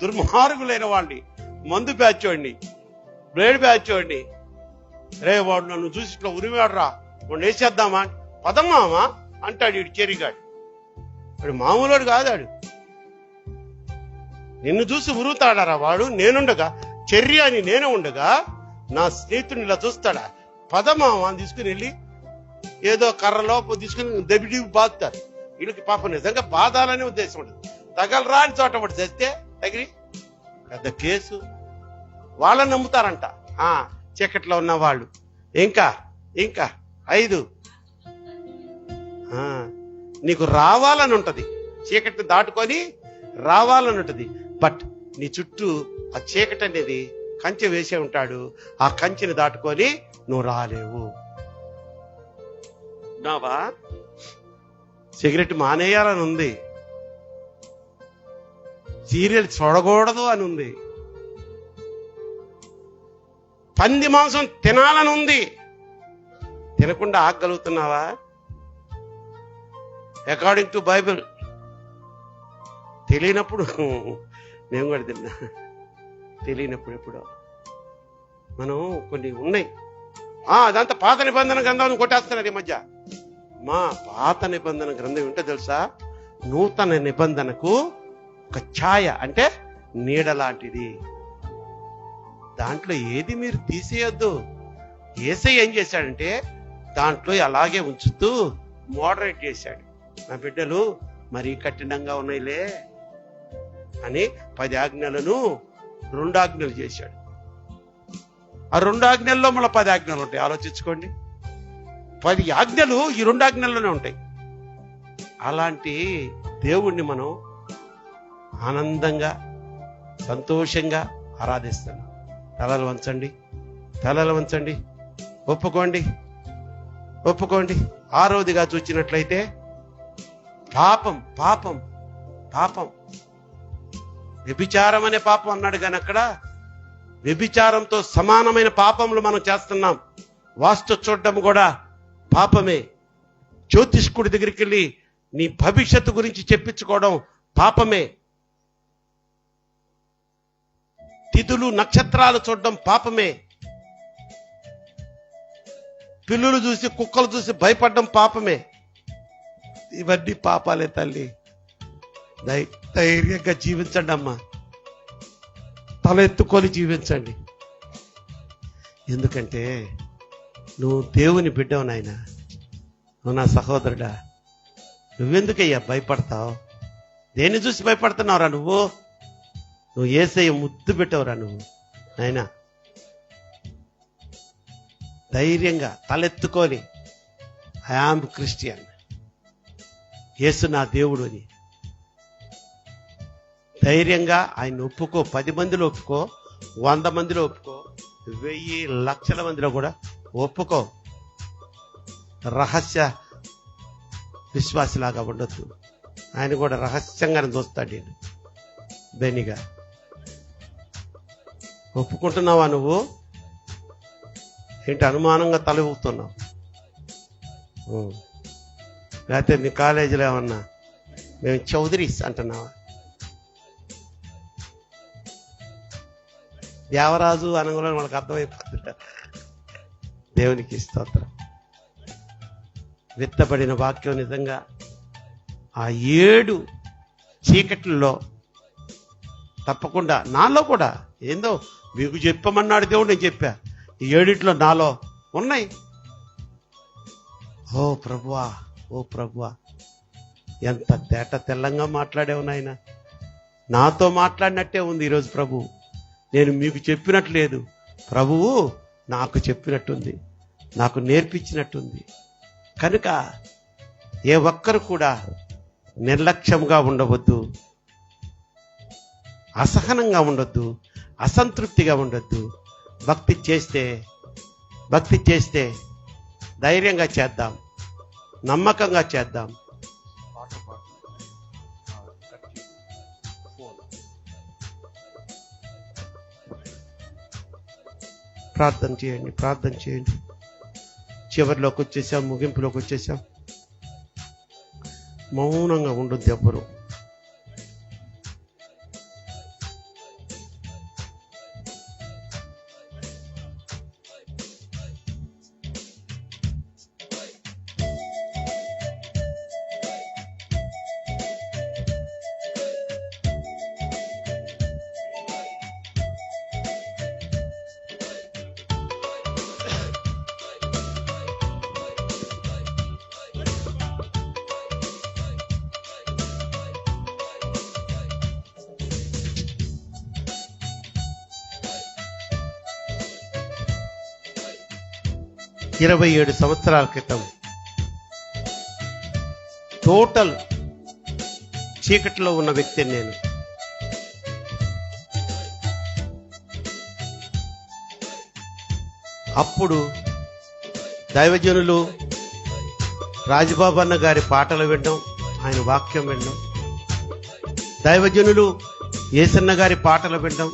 దుర్మార్గులైన వాడిని, మందు బ్యాచోడిని, బ్లేడ్ బ్యాచోడిని, రే వాడు నన్ను చూసి ఇట్లా ఉరివాడురా, వాడు వేసేద్దామా, పదమ్మామా అంటాడు వీడు చెరిగాడు. వాడు మామూలుడు కాదాడు, నిన్ను చూసి ఉరుతాడారా వాడు. నేనుండగా, చెర్రి అని నేను ఉండగా నా స్నేహితుడిని ఇలా చూస్తాడా? పదమామా అని తీసుకుని వెళ్ళి ఏదో కర్రలో తీసుకుని దెబ్బి బాదుతారు. వీళ్ళకి పాపం నిజంగా బాధాలనే ఉద్దేశం ఉంటుంది. తగలరాని చోట ఒకటి చేస్తే తగిలి పెద్ద కేసు. వాళ్ళని నమ్ముతారంట చీకట్లో ఉన్న వాళ్ళు. ఇంకా 5 నీకు రావాలని ఉంటది, చీకటిని దాటుకొని రావాలని ఉంటది. బట్ నీ చుట్టూ ఆ చీకటి అనేది కంచె వేసే ఉంటాడు. ఆ కంచెని దాటుకొని నువ్వు రాలేవు. నావా సిగరెట్ మానేయాలని ఉంది, సీరియల్ చూడకూడదు అని ఉంది, పంది మాంసం తినాలని ఉంది, తినకుండా ఆగలుగుతున్నావా? అకార్డింగ్ టు బైబిల్ తెలియనప్పుడు నేను కూడా తిన్నా, తెలియనప్పుడు ఎప్పుడో మనం కొన్ని ఉన్నాయి. అదంతా పాత నిబంధన గ్రంథాలను కొట్టేస్తున్నారు ఈ మధ్య. మా పాత నిబంధన గ్రంథం ఏంటో తెలుసా? నూతన నిబంధనకు ఒక ఛాయ, అంటే నీడ లాంటిది. దాంట్లో ఏది మీరు తీసేయొద్దు. యేసయ్య ఏం చేశాడంటే దాంట్లో అలాగే ఉంచుతూ మోడరేట్ చేశాడు. నా బిడ్డలు మరీ కఠినంగా ఉన్నాయిలే అని 10 ఆజ్ఞలను 2 ఆజ్ఞలు చేశాడు. ఆ 2 ఆజ్ఞల్లో మళ్ళీ 10 ఆజ్ఞలు ఉంటాయి. ఆలోచించుకోండి, 10 ఆజ్ఞలు ఈ 2 ఆజ్ఞల్లోనే ఉంటాయి. అలాంటి దేవుణ్ణి మనం ఆనందంగా సంతోషంగా ఆరాధిస్తాం. తలలు వంచండి, తలలు వంచండి, ఒప్పుకోండి. 6వదిగా చూచినట్లయితే పాపం పాపం పాపం వ్యభిచారం అనే పాపం అన్నాడు. కానీ అక్కడ వ్యభిచారంతో సమానమైన పాపములు మనం చేస్తున్నాం. వాస్తు చూడడం కూడా పాపమే. జ్యోతిష్కుడి దగ్గరికి వెళ్ళి నీ భవిష్యత్తు గురించి చెప్పించుకోవడం పాపమే. తిథులు నక్షత్రాలు చూడడం పాపమే. పిల్లులు చూసి కుక్కలు చూసి భయపడడం పాపమే. ఇవన్నీ పాపాలే తల్లి. ధైర్యంగా జీవించండి అమ్మా, తల ఎత్తుకొని జీవించండి. ఎందుకంటే నువ్వు దేవుని బిడ్డవు నాయనా, నువ్వు నా సహోదరుడా. నువ్వెందుకయ్యా భయపడతావు? దేన్ని చూసి భయపడుతున్నావురా నువ్వు? నువ్వు యేసయ్య ముద్దు పెట్టవురా నువ్వు నాయనా. ధైర్యంగా తలెత్తుకొని ఐ యామ్ క్రిస్టియన్, యేసు నా దేవుడు అని ధైర్యంగా ఆయన ఒప్పుకో. 10 మందిలో ఒప్పుకో, 100 మందిలో ఒప్పుకో, 1000 లక్షల మందిలో కూడా ఒప్పుకో. రహస్య విశ్వాసిలాగా ఉండొద్దు. ఆయన కూడా రహస్యంగానే చూస్తాడు. నేను బెనిగా ఒప్పుకుంటున్నావా నువ్వు? ఏంటి అనుమానంగా తల ఊపుతున్నావు? లేకపోతే నీ కాలేజీలో ఏమన్నా మేము చౌదరీస్ అంటున్నావా? దేవరాజు అనగా మనకు అర్థమైపోతుంది. దేవునికి స్తోత్రం. విత్తబడిన వాక్యం నిజంగా ఆ 7 చీకట్లలో తప్పకుండా నాలో కూడా ఏందో మీకు చెప్పమన్నాడు దేవుడు, నేను చెప్పా. ఈ 7 నాలో ఉన్నాయి. ఓ ప్రభువా, ఓ ప్రభువా, ఎంత తేట తెల్లంగా మాట్లాడేవు నాయన. నాతో మాట్లాడినట్టే ఉంది ఈరోజు ప్రభు. నేను మీకు చెప్పినట్లేదు, ప్రభువు నాకు చెప్పినట్టుంది, నాకు నేర్పించినట్టుంది. కనుక ఏ ఒక్కరు కూడా నిర్లక్ష్యంగా ఉండవద్దు, అసహనంగా ఉండొద్దు, అసంతృప్తిగా ఉండొద్దు. భక్తి చేస్తే ధైర్యంగా చేద్దాం, నమ్మకంగా చేద్దాం. ప్రార్థన చేయండి. చివరిలోకి వచ్చేసాం, ముగింపులోకి వచ్చేసాం. మౌనంగా ఉండొద్దు ఎవ్వరు. ఇరవై 7 సంవత్సరాల క్రితం టోటల్ చీకటిలో ఉన్న వ్యక్తిని నేను. అప్పుడు దైవజనులు రాజబాబు అన్న గారి పాటలు వినడం, ఆయన వాక్యం వినడం, దైవజనులు యేసన్న గారి పాటలు వినడం,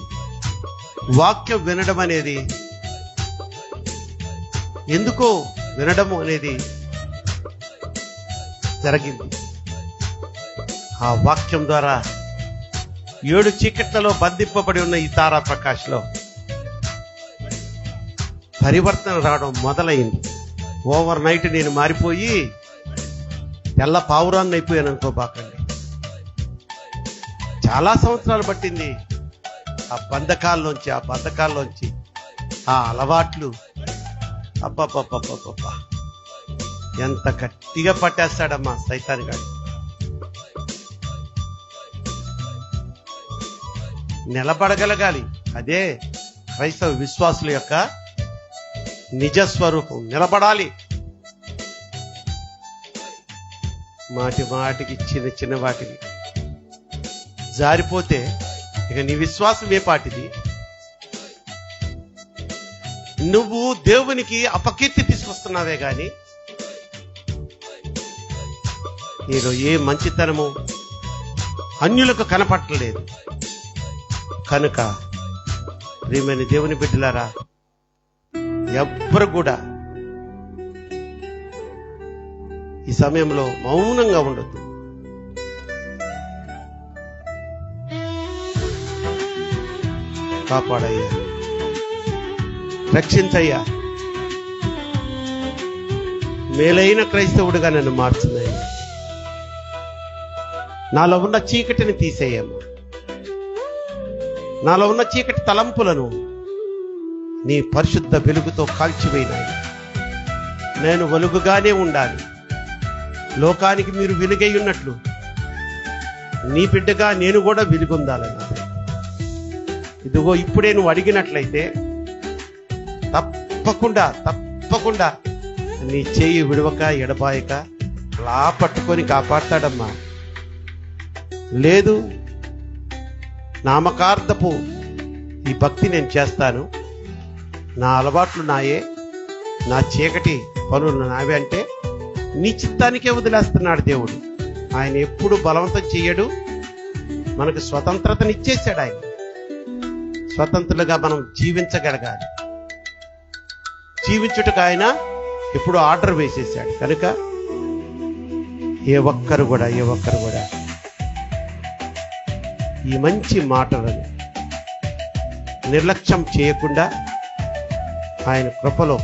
వాక్యం వినడం అనేది, ఎందుకో వినడం అనేది జరిగింది. ఆ వాక్యం ద్వారా 7 చీకట్లలో బంధింపబడి ఉన్న ఈ తారా ప్రకాష్లో పరివర్తన రావడం మొదలైంది. ఓవర్ నైట్ నేను మారిపోయి తెల్ల పావురాన్ని అయిపోయాను అనుకోబాకండి. చాలా సంవత్సరాలు పట్టింది ఆ బంధకాల్లోంచి ఆ అలవాట్లు. అబ్బబ్బబ్బబ్బబ్బా, ఎంత గట్టిగా పట్టేస్తాడమ్మా సైతాన్ గాడు. నిలబడగలగాలి. అదే క్రైస్తవ విశ్వాసుల యొక్క నిజస్వరూపం. నిలబడాలి. మాటికి చిన్న వాటికి జారిపోతే ఇక నీ విశ్వాసం ఏ పాటిది? నువ్వు దేవునికి అపకీర్తి తీసుకొస్తున్నావే గాని నీలో ఏ మంచితనము అన్యులకు కనపట్టలేదు. కనుక ప్రియమైన దేవుని బిడ్డలారా, ఎవ్వరు కూడా ఈ సమయంలో మౌనంగా ఉండొద్దు. కాపాడయ్యా, రక్షించయ్యా, మేలైన క్రైస్తవుడిగా నన్ను మార్చున్నాయి. నాలో ఉన్న చీకటిని తీసేయమ్మా. నాలో ఉన్న చీకటి తలంపులను నీ పరిశుద్ధ వెలుగుతో కాల్చివేయినాయి. నేను వెలుగుగానే ఉండాలి. లోకానికి మీరు వెలుగై ఉన్నట్లు నీ బిడ్డగా నేను కూడా వెలుగొందాలన్నా. ఇదిగో ఇప్పుడే నువ్వు అడిగినట్లయితే తప్పకుండా నీ చేయి విడవక ఎడబాయక అలా పట్టుకొని కాపాడతాడమ్మా. లేదు, నామకార్థపు ఈ భక్తి నేను చేస్తాను, నా అలవాట్లు నాయే, నా చీకటి పనులు నావే అంటే నీ చిత్తానికే వదిలేస్తున్నాడు దేవుడు. ఆయన ఎప్పుడు బలవంతం చెయ్యడు. మనకు స్వతంత్రతనిచ్చేశాడు. ఆయన స్వతంత్రులుగా మనం జీవించగలగాలి. జీవించుటకు ఆయన ఇప్పుడు ఆర్డర్ వేసేశాడు. కనుక ఏ ఒక్కరు కూడా ఈ మంచి మాటలను నిర్లక్ష్యం చేయకుండా ఆయన కృపలో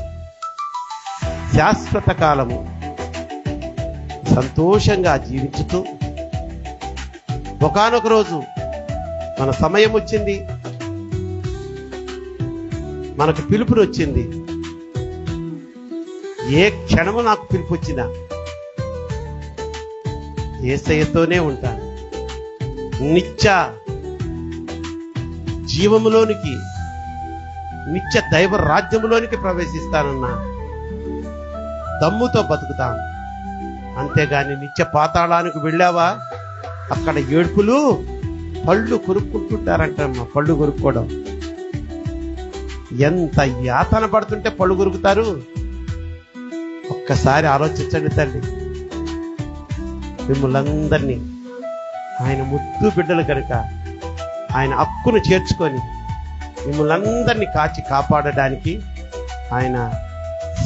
శాశ్వత కాలము సంతోషంగా జీవించుతూ ఒకానొక రోజు మన సమయం వచ్చింది, మనకు పిలుపుని వచ్చింది. ఏ క్షణము నాకు పిలుపు వచ్చినా యేసయ్యతోనే ఉంటాను. నిత్య జీవములోనికి, నిత్య దైవ రాజ్యములోనికి ప్రవేశిస్తానన్నా దమ్ముతో బతుకుతాను. అంతేగాని నిత్య పాతాళానికి వెళ్ళావా, అక్కడ ఏడుపులు, పళ్ళు కొరుక్కుంటుంటారంటమ్మా. పళ్ళు కొరుక్కోవడం, ఎంత యాతన పడుతుంటే పళ్ళు కొరుకుతారు. ఒక్కసారి ఆలోచించండి తల్లి. మిమ్మల్ందరినీ ఆయన ముద్దు బిడ్డలు కనుక ఆయన హక్కును చేర్చుకొని మిమ్మల్ందరినీ కాచి కాపాడడానికి ఆయన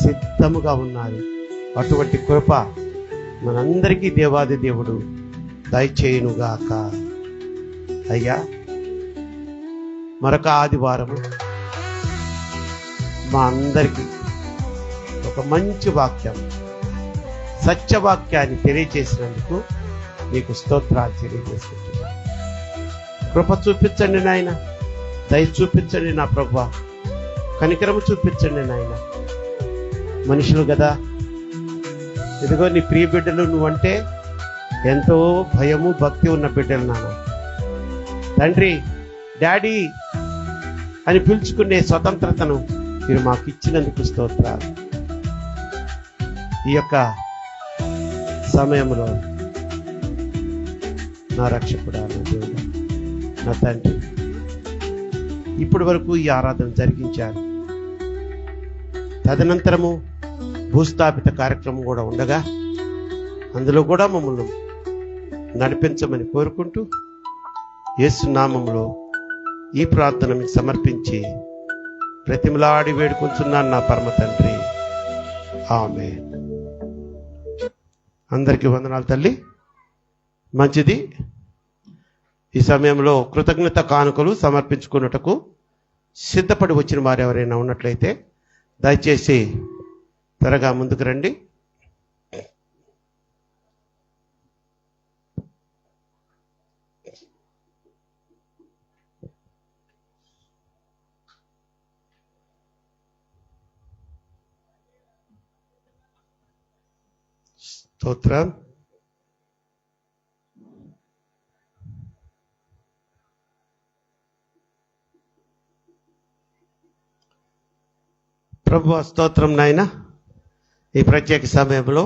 సిద్ధముగా ఉన్నారు. అటువంటి కృప మనందరికీ దేవాది దేవుడు దయచేయునుగాక. అయ్యా, మరొక ఆదివారము మా అందరికీ ఒక మంచి వాక్యం, సత్యవాక్యాన్ని తెలియజేసినందుకు నీకు స్తోత్రాలు తెలియజేసుకుంటున్నాను. కృప చూపించండి నాయన, దయ చూపించండి నా ప్రభువా, కనికరము చూపించండి నాయన. మనుషులు కదా, ఇదిగో నీ ప్రియ బిడ్డలు, నువ్వంటే ఎంతో భయము భక్తి ఉన్న బిడ్డలు నాన్న. తండ్రి, డాడీ అని పిలుచుకునే స్వతంత్రతను మీరు మాకు ఇచ్చినందుకు స్తోత్రాలు. ఈ యొక్క సమయంలో నా రక్షకుడా, నా దేవుడా, నా తండ్రి, ఇప్పటి వరకు ఈ ఆరాధన జరిగించారు. తదనంతరము భూస్థాపిత కార్యక్రమం కూడా ఉండగా అందులో కూడా మమ్మల్ని నడిపించమని కోరుకుంటూ యేసు నామములో ఈ ప్రార్థన మీకు సమర్పించి ప్రతిమలాడి వేడుకుంటున్నాను నా పరమ తండ్రి. ఆమేన్. అందరికీ వందనాలు తల్లి. మంచిది. ఈ సమయంలో కృతజ్ఞత కానుకలు సమర్పించుకున్నటకు సిద్ధపడి వచ్చిన వారు ఎవరైనా ఉన్నట్లయితే దయచేసి త్వరగా ముందుకు రండి. స్తోత్రం. ప్రభువా స్తోత్రం నాయన. ఈ ప్రత్యేక సమయంలో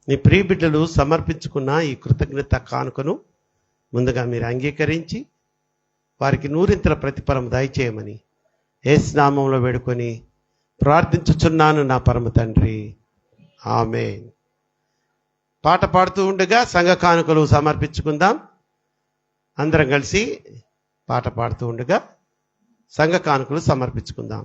నీ ప్రియ బిడ్డలు సమర్పించుకున్న ఈ కృతజ్ఞత కానుకను ముందుగా మీరు అంగీకరించి వారికి నూరింతల ప్రతిఫలం దయచేయమని యేసు నామములో వేడుకొని ప్రార్థించుచున్నాను నా పరమ తండ్రి. ఆమేన్. పాట పాడుతూ ఉండగా సంఘ కానుకలు సమర్పించుకుందాం. అందరం కలిసి పాట పాడుతూ ఉండగా సంఘ కానుకలు సమర్పించుకుందాం.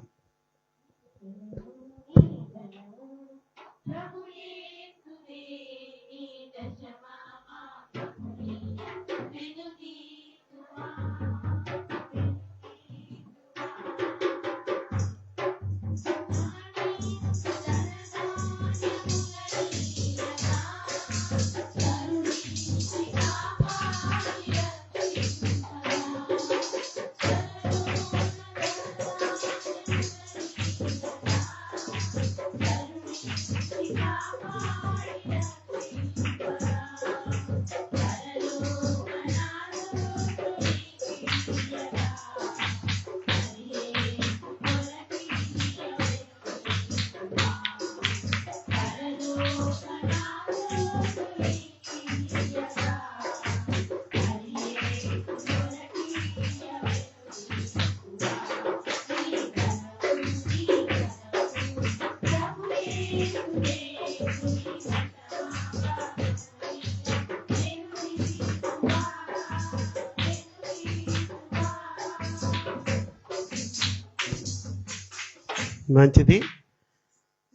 మంచిది.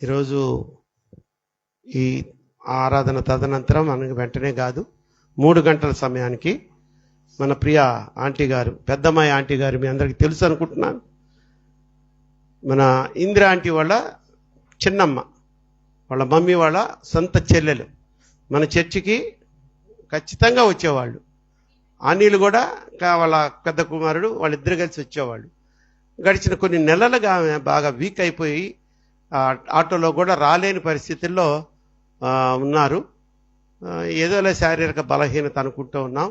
ఈరోజు ఈ ఆరాధన తదనంతరం మనకి వెంటనే కాదు, 3 గంటల సమయానికి మన ప్రియ ఆంటీ గారు, పెద్దమ్మాయి ఆంటీ గారు, మీ అందరికీ తెలుసు అనుకుంటున్నాను, మన ఇందిరా ఆంటీ వాళ్ళ చిన్నమ్మ, వాళ్ళ మమ్మీ వాళ్ళ సొంత చెల్లెలు మన చర్చికి ఖచ్చితంగా వచ్చేవాళ్ళు. అనిల్ కూడా వాళ్ళ పెద్ద కుమారుడు వాళ్ళిద్దరు కలిసి వచ్చేవాళ్ళు. గడిచిన కొన్ని నెలలుగా ఆమె బాగా వీక్ అయిపోయి ఆటోలో కూడా రాలేని పరిస్థితుల్లో ఉన్నారు. ఏదోలే శారీరక బలహీనత అనుకుంటూ ఉన్నాం.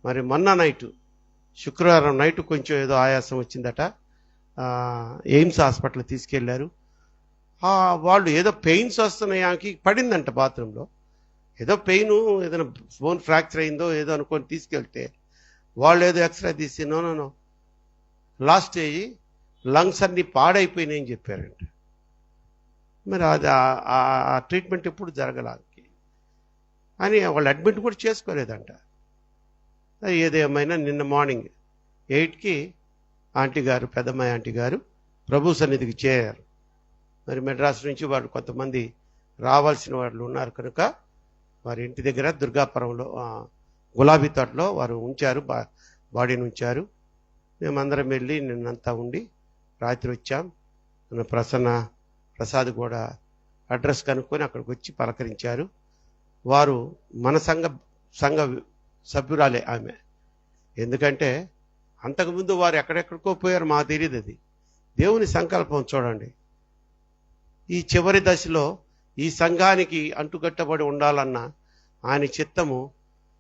మరి మొన్న నైటు, శుక్రవారం నైటు కొంచెం ఏదో ఆయాసం వచ్చిందట. ఎయిమ్స్ హాస్పిటల్ తీసుకెళ్లారు. వాళ్ళు ఏదో పెయిన్స్ వస్తున్నాయి, ఆమెకి పడిందంట బాత్రూంలో. ఏదో పెయిన్, ఏదైనా బోన్ ఫ్రాక్చర్ అయిందో ఏదో అనుకొని తీసుకెళ్తే వాళ్ళు ఏదో ఎక్స్రే తీసి నో లాస్ట్ స్టేజ్, లంగ్స్ అన్ని పాడైపోయినాయని చెప్పారంట. మరి అది ఆ ట్రీట్మెంట్ ఎప్పుడు జరగలేదు అని వాళ్ళు అడ్మిట్ కూడా చేసుకోలేదంట. ఏదేమైనా నిన్న మార్నింగ్ 8కి ఆంటీ గారు, పెద్దమ్మాయి ఆంటీ గారు ప్రభు సన్నిధికి చేరారు. మరి మెడ్రాస్ నుంచి వాళ్ళు కొంతమంది రావాల్సిన వాళ్ళు ఉన్నారు కనుక వారి ఇంటి దగ్గర దుర్గాపురంలో గులాబీ తోటలో వారు ఉంచారు, బాడీని ఉంచారు. మేమందరం వెళ్ళి నిన్నంతా ఉండి రాత్రి వచ్చాం. మన ప్రసాద్ కూడా అడ్రస్ కనుక్కొని అక్కడికి వచ్చి పలకరించారు. వారు మన సంఘ సభ్యురాలే ఆమె. ఎందుకంటే అంతకుముందు వారు ఎక్కడెక్కడికో పోయారు, మాకు తెలియదు. అది దేవుని సంకల్పం. చూడండి, ఈ చివరి దశలో ఈ సంఘానికి అంటుకట్టబడి ఉండాలన్న ఆయన చిత్తము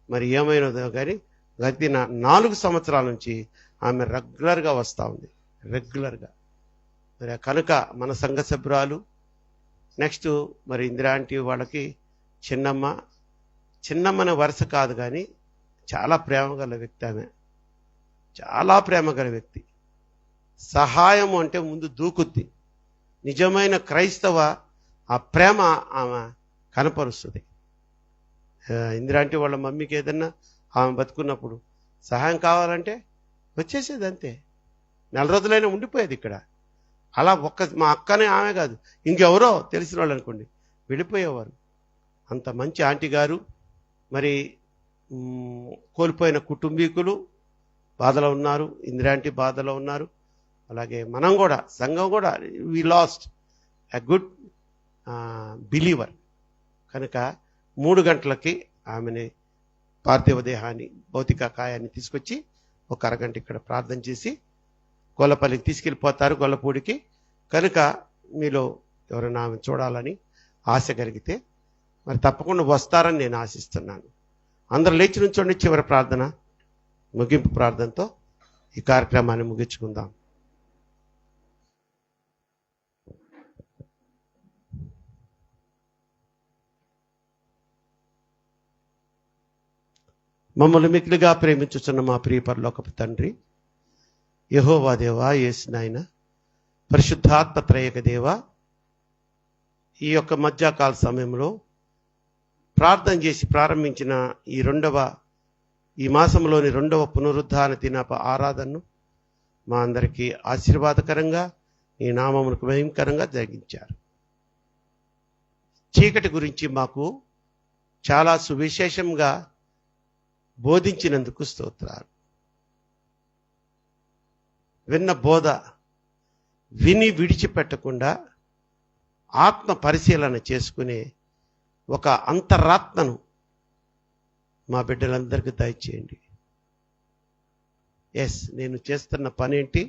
మరి ఏమైనదో కానీ గడిచిన 4 సంవత్సరాల నుంచి ఆమె రెగ్యులర్గా వస్తూ ఉంది, రెగ్యులర్గా. మరి కనుక మన సంఘ సభ్యురాలు. నెక్స్ట్ మరి ఇందిరా ఆంటీ వాళ్ళకి చిన్నమ్మని వరుస కాదు కానీ చాలా ప్రేమ గల వ్యక్తి ఆమె, చాలా ప్రేమ గల వ్యక్తి. సహాయం అంటే ముందు దూకుద్ది. నిజమైన క్రైస్తవ ఆ ప్రేమ ఆమె కనపరుస్తుంది. ఇందిరా ఆంటీ వాళ్ళ మమ్మీకి ఏదన్నా ఆమె బతుకున్నప్పుడు సహాయం కావాలంటే వచ్చేసేది, అంతే. 4 రోజులైనా ఉండిపోయేది ఇక్కడ. అలా మా అక్కనే ఆమె కాదు, ఇంకెవరో తెలిసిన వాళ్ళు అనుకోండి వెళ్ళిపోయేవారు. అంత మంచి ఆంటీ గారు. మరి కోల్పోయిన కుటుంబీకులు బాధలో ఉన్నారు, ఇందిరా ఆంటీ బాధలో ఉన్నారు. అలాగే మనం కూడా, సంఘం కూడా, వి లాస్ట్ ఎ గుడ్ బిలీవర్. కనుక 3 గంటలకి ఆమెని పార్థివ దేహాన్ని, భౌతిక కాయాన్ని తీసుకొచ్చి ఒక అరగంట ఇక్కడ ప్రార్థన చేసి గొల్లపల్లికి తీసుకెళ్ళిపోతారు, గొల్లపూడికి. కనుక మీలో ఎవరైనా ఆమె చూడాలని ఆశ కలిగితే మరి తప్పకుండా వస్తారని నేను ఆశిస్తున్నాను. అందరూ లేచి నుంచోండి. చివరి ప్రార్థన, ముగింపు ప్రార్థనతో ఈ కార్యక్రమాన్ని ముగించుకుందాం. మమ్మల్ని మిక్కిలిగా ప్రేమించుచున్న మా ప్రియ పరలోకపు తండ్రి, యెహోవా దేవా, యేసు నాయన, పరిశుద్ధాత్మ త్రయేక దేవా, ఈ యొక్క మధ్యాకాల సమయంలో ప్రార్థన చేసి ప్రారంభించిన ఈ మాసంలోని 2వ పునరుద్ధాన దినప ఆరాధనను మా అందరికీ ఆశీర్వాదకరంగా, ఈ నామమునకు మహిమకరంగా జరిగించారు. చీకటి గురించి మాకు చాలా సువిశేషంగా బోధించినందుకు స్తోత్రాలు. విన్న బోధ విని విడిచిపెట్టకుండా ఆత్మ పరిశీలన చేసుకునే ఒక అంతరాత్మను మా బిడ్డలందరికీ దయచేయండి. నేను చేస్తున్న పనేంటి,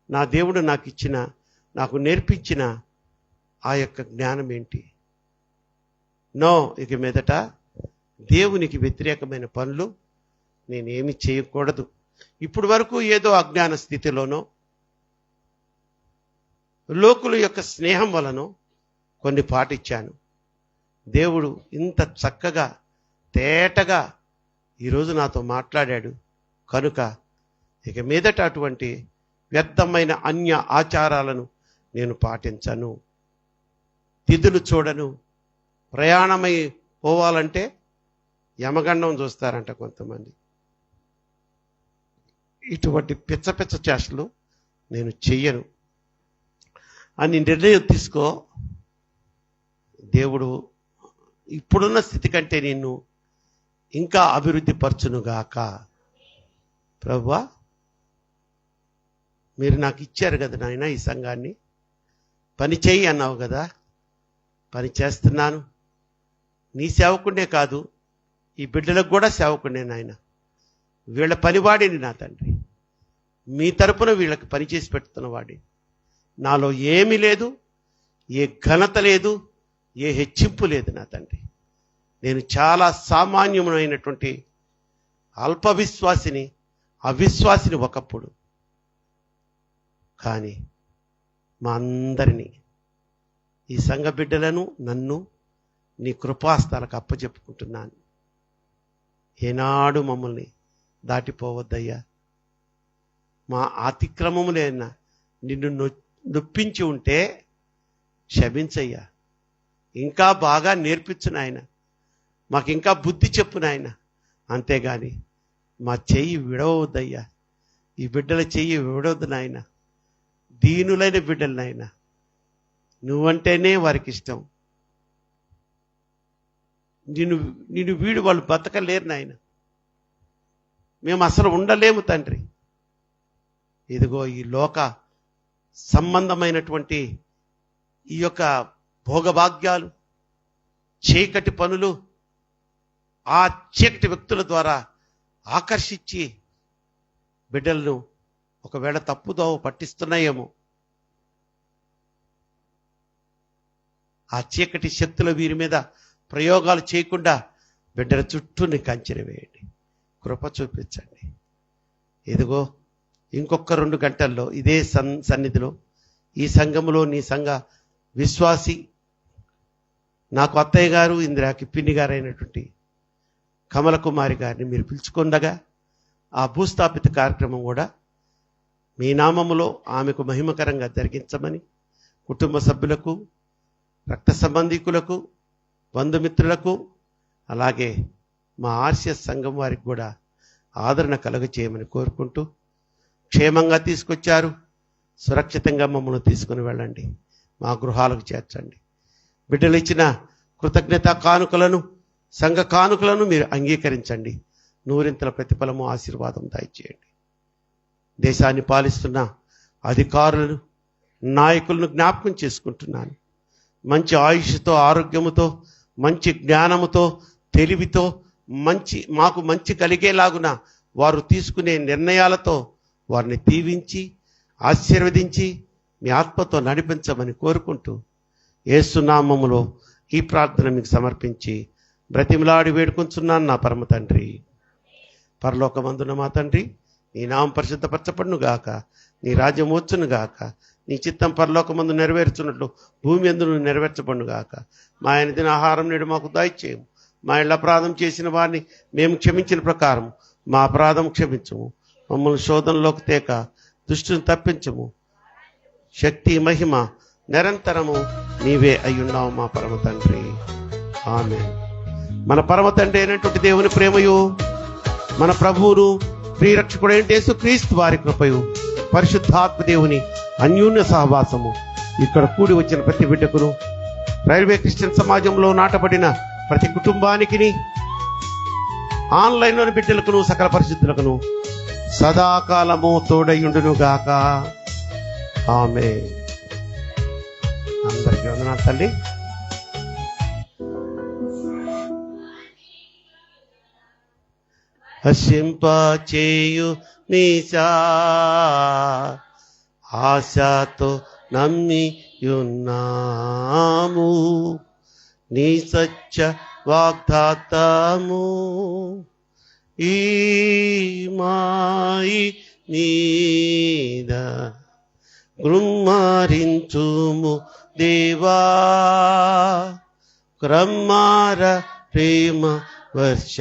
నా దేవుడు నాకు నేర్పించిన ఆ యొక్క జ్ఞానం ఏంటి? ఇక మీదట దేవునికి వ్యతిరేకమైన పనులు నేనేమి చేయకూడదు. ఇప్పుడు వరకు ఏదో అజ్ఞాన స్థితిలోనో, లోకుల యొక్క స్నేహం వలనో కొన్ని పాటించాను. దేవుడు ఇంత చక్కగా తేటగా ఈరోజు నాతో మాట్లాడాడు. కనుక ఇక మీదట అటువంటి వ్యర్థమైన అన్య ఆచారాలను నేను పాటించను. తిథులు చూడను. ప్రయాణమై పోవాలంటే యమగండం చూస్తారంట కొంతమంది. ఇటువంటి పిచ్చ చేష్టలు నేను చెయ్యను అని నిర్ణయం తీసుకో. దేవుడు ఇప్పుడున్న స్థితి కంటే నిన్ను ఇంకా అభివృద్ధి పరచునుగాక. ప్రభువా, మీరు నాకు ఇచ్చారు కదా నాయన ఈ సంఘాన్ని, పని చేయి అన్నావు కదా, పని చేస్తున్నాను. నీ సేవకుడే కాదు, ఈ బిడ్డలకు కూడా సేవకుడే నాయన. వీళ్ళ పనివాడిని నా తండ్రి, మీ తరపున వీళ్ళకి పనిచేసి పెడుతున్న వాడిని. నాలో ఏమీ లేదు, ఏ ఘనత లేదు, ఏ హెచ్చింపు లేదు నా తండ్రి. నేను చాలా సామాన్యమైనటువంటి అల్ప విశ్వాసిని, అవిశ్వాసిని ఒకప్పుడు. కానీ మా అందరినీ, ఈ సంఘ బిడ్డలను, నన్ను నీ కృపాస్తాలకు అప్పచెప్పుకుంటున్నాను. ఏనాడు మమ్మల్ని దాటిపోవద్దయ్యా. మా అతిక్రమములేనా నిన్ను నొప్పించి ఉంటే క్షమించయ్యా. ఇంకా బాగా నేర్పించు నాయన, మాకు ఇంకా బుద్ధి చెప్పు నాయన. అంతేగాని మా చెయ్యి విడవద్దయ్యా. ఈ బిడ్డల చెయ్యి విడవద్దు నాయన. దీనులైన బిడ్డలు నాయన, నువ్వంటేనే వారికి ఇష్టం. నిన్ను వీడు వాళ్ళు బతకలేరు నాయన. మేము అసలు ఉండలేము తండ్రి. ఇదిగో ఈ లోక సంబంధమైనటువంటి ఈ యొక్క భోగభాగ్యాలు, చీకటి పనులు, ఆ చీకటి వ్యక్తుల ద్వారా ఆకర్షించి బిడ్డలను ఒకవేళ తప్పుదోవ పట్టిస్తున్నాయేమో. ఆ చీకటి శక్తుల వీరి మీద ప్రయోగాలు చేయకుండా బిడ్డల చుట్టూని కంచెన వేయండి, కృప చూపించండి. ఇదిగో ఇంకొక 2 గంటల్లో ఇదే సన్నిధిలో, ఈ సంఘములో నీ సంఘ విశ్వాసి, నాకు అత్తయ్య గారు, ఇందిరాకి పిన్ని గారు అయినటువంటి కమల కుమారి గారిని మీరు పిలుచుకుండగా ఆ భూస్థాపిత కార్యక్రమం కూడా మీ నామములో ఆమెకు మహిమకరంగా జరిగించమని కుటుంబ సభ్యులకు, రక్త సంబంధికులకు, బంధుమిత్రులకు, అలాగే మా ఆర్సిఎస్ సంఘం వారికి కూడా ఆదరణ కలుగ చేయమని కోరుకుంటూ, క్షేమంగా తీసుకొచ్చారు, సురక్షితంగా మమ్మల్ని తీసుకుని వెళ్ళండి, మా గృహాలకు చేర్చండి. బిడ్డలు ఇచ్చిన కృతజ్ఞత కానుకలను, సంఘ కానుకలను మీరు అంగీకరించండి. 100 ప్రతిఫలము, ఆశీర్వాదం దయచేయండి. దేశాన్ని పాలిస్తున్న అధికారులను, నాయకులను జ్ఞాపకం చేసుకుంటున్నాను. మంచి ఆయుష్తో, ఆరోగ్యముతో, మంచి జ్ఞానముతో, తెలివితో, మాకు మంచి కలిగేలాగున వారు తీసుకునే నిర్ణయాలతో వారిని దీవించి ఆశీర్వదించి మీ ఆత్మతో నడిపించమని కోరుకుంటూ, యేసు నామములో ఈ ప్రార్థన మీకు సమర్పించి బ్రతిమలాడి వేడుకొంచున్నాను నా పరమ తండ్రి. పరలోకమందున మా తండ్రి, నీ నామం పరిశుద్ధపరచబడును గాక, నీ రాజ్యం వచ్చును గాక, నీ చిత్తం పరలోకమందు నెరవేర్చున్నట్లు భూమి యందు నెరవేర్చబడును గాక. మా దిన ఆహారం నేడు మాకు దయచేయము. మా ఇళ్ళ అపరాధం చేసిన వారిని మేము క్షమించిన ప్రకారం మా అపరాధం క్షమించము. మమ్మల్ని శోధనలోకి తేక దుష్టుని తప్పించము. శక్తి, మహిమ నిరంతరము నీవే అయ్యున్నావు మా పరమ తండ్రి. ఆమేన్. మన పరమ తండ్రి అయినటువంటి దేవుని ప్రేమయు, మన ప్రభువును ప్రియరక్షకుడైన యేసుక్రీస్తు వారి కృపయు, పరిశుద్ధాత్మ దేవుని అన్యోన్య సహవాసము ఇక్కడ కూడి వచ్చిన ప్రతి బిడ్డకును, రైల్వే క్రిస్టియన్ సమాజంలో నాటబడిన ప్రతి కుటుంబానికి, ఆన్లైన్లోని బిడ్డలకును, సకల పరిశుద్ధులకును సదాకాలము తోడయుండును గాక. ఆమేన్. అందరికీ వందనాలు తల్లి. హర్షింపచేయు నీశా ఆశతో నమ్మియున్నాము, నీ సత్య వాగ్దాతము ఈ మాయి మీద కృమ్మరించుము దేవా. క్రమ్మార ప్రేమ వర్ష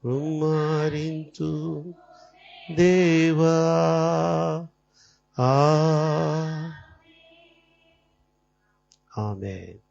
కృమ్మరించు దేవా. ఆమేన్.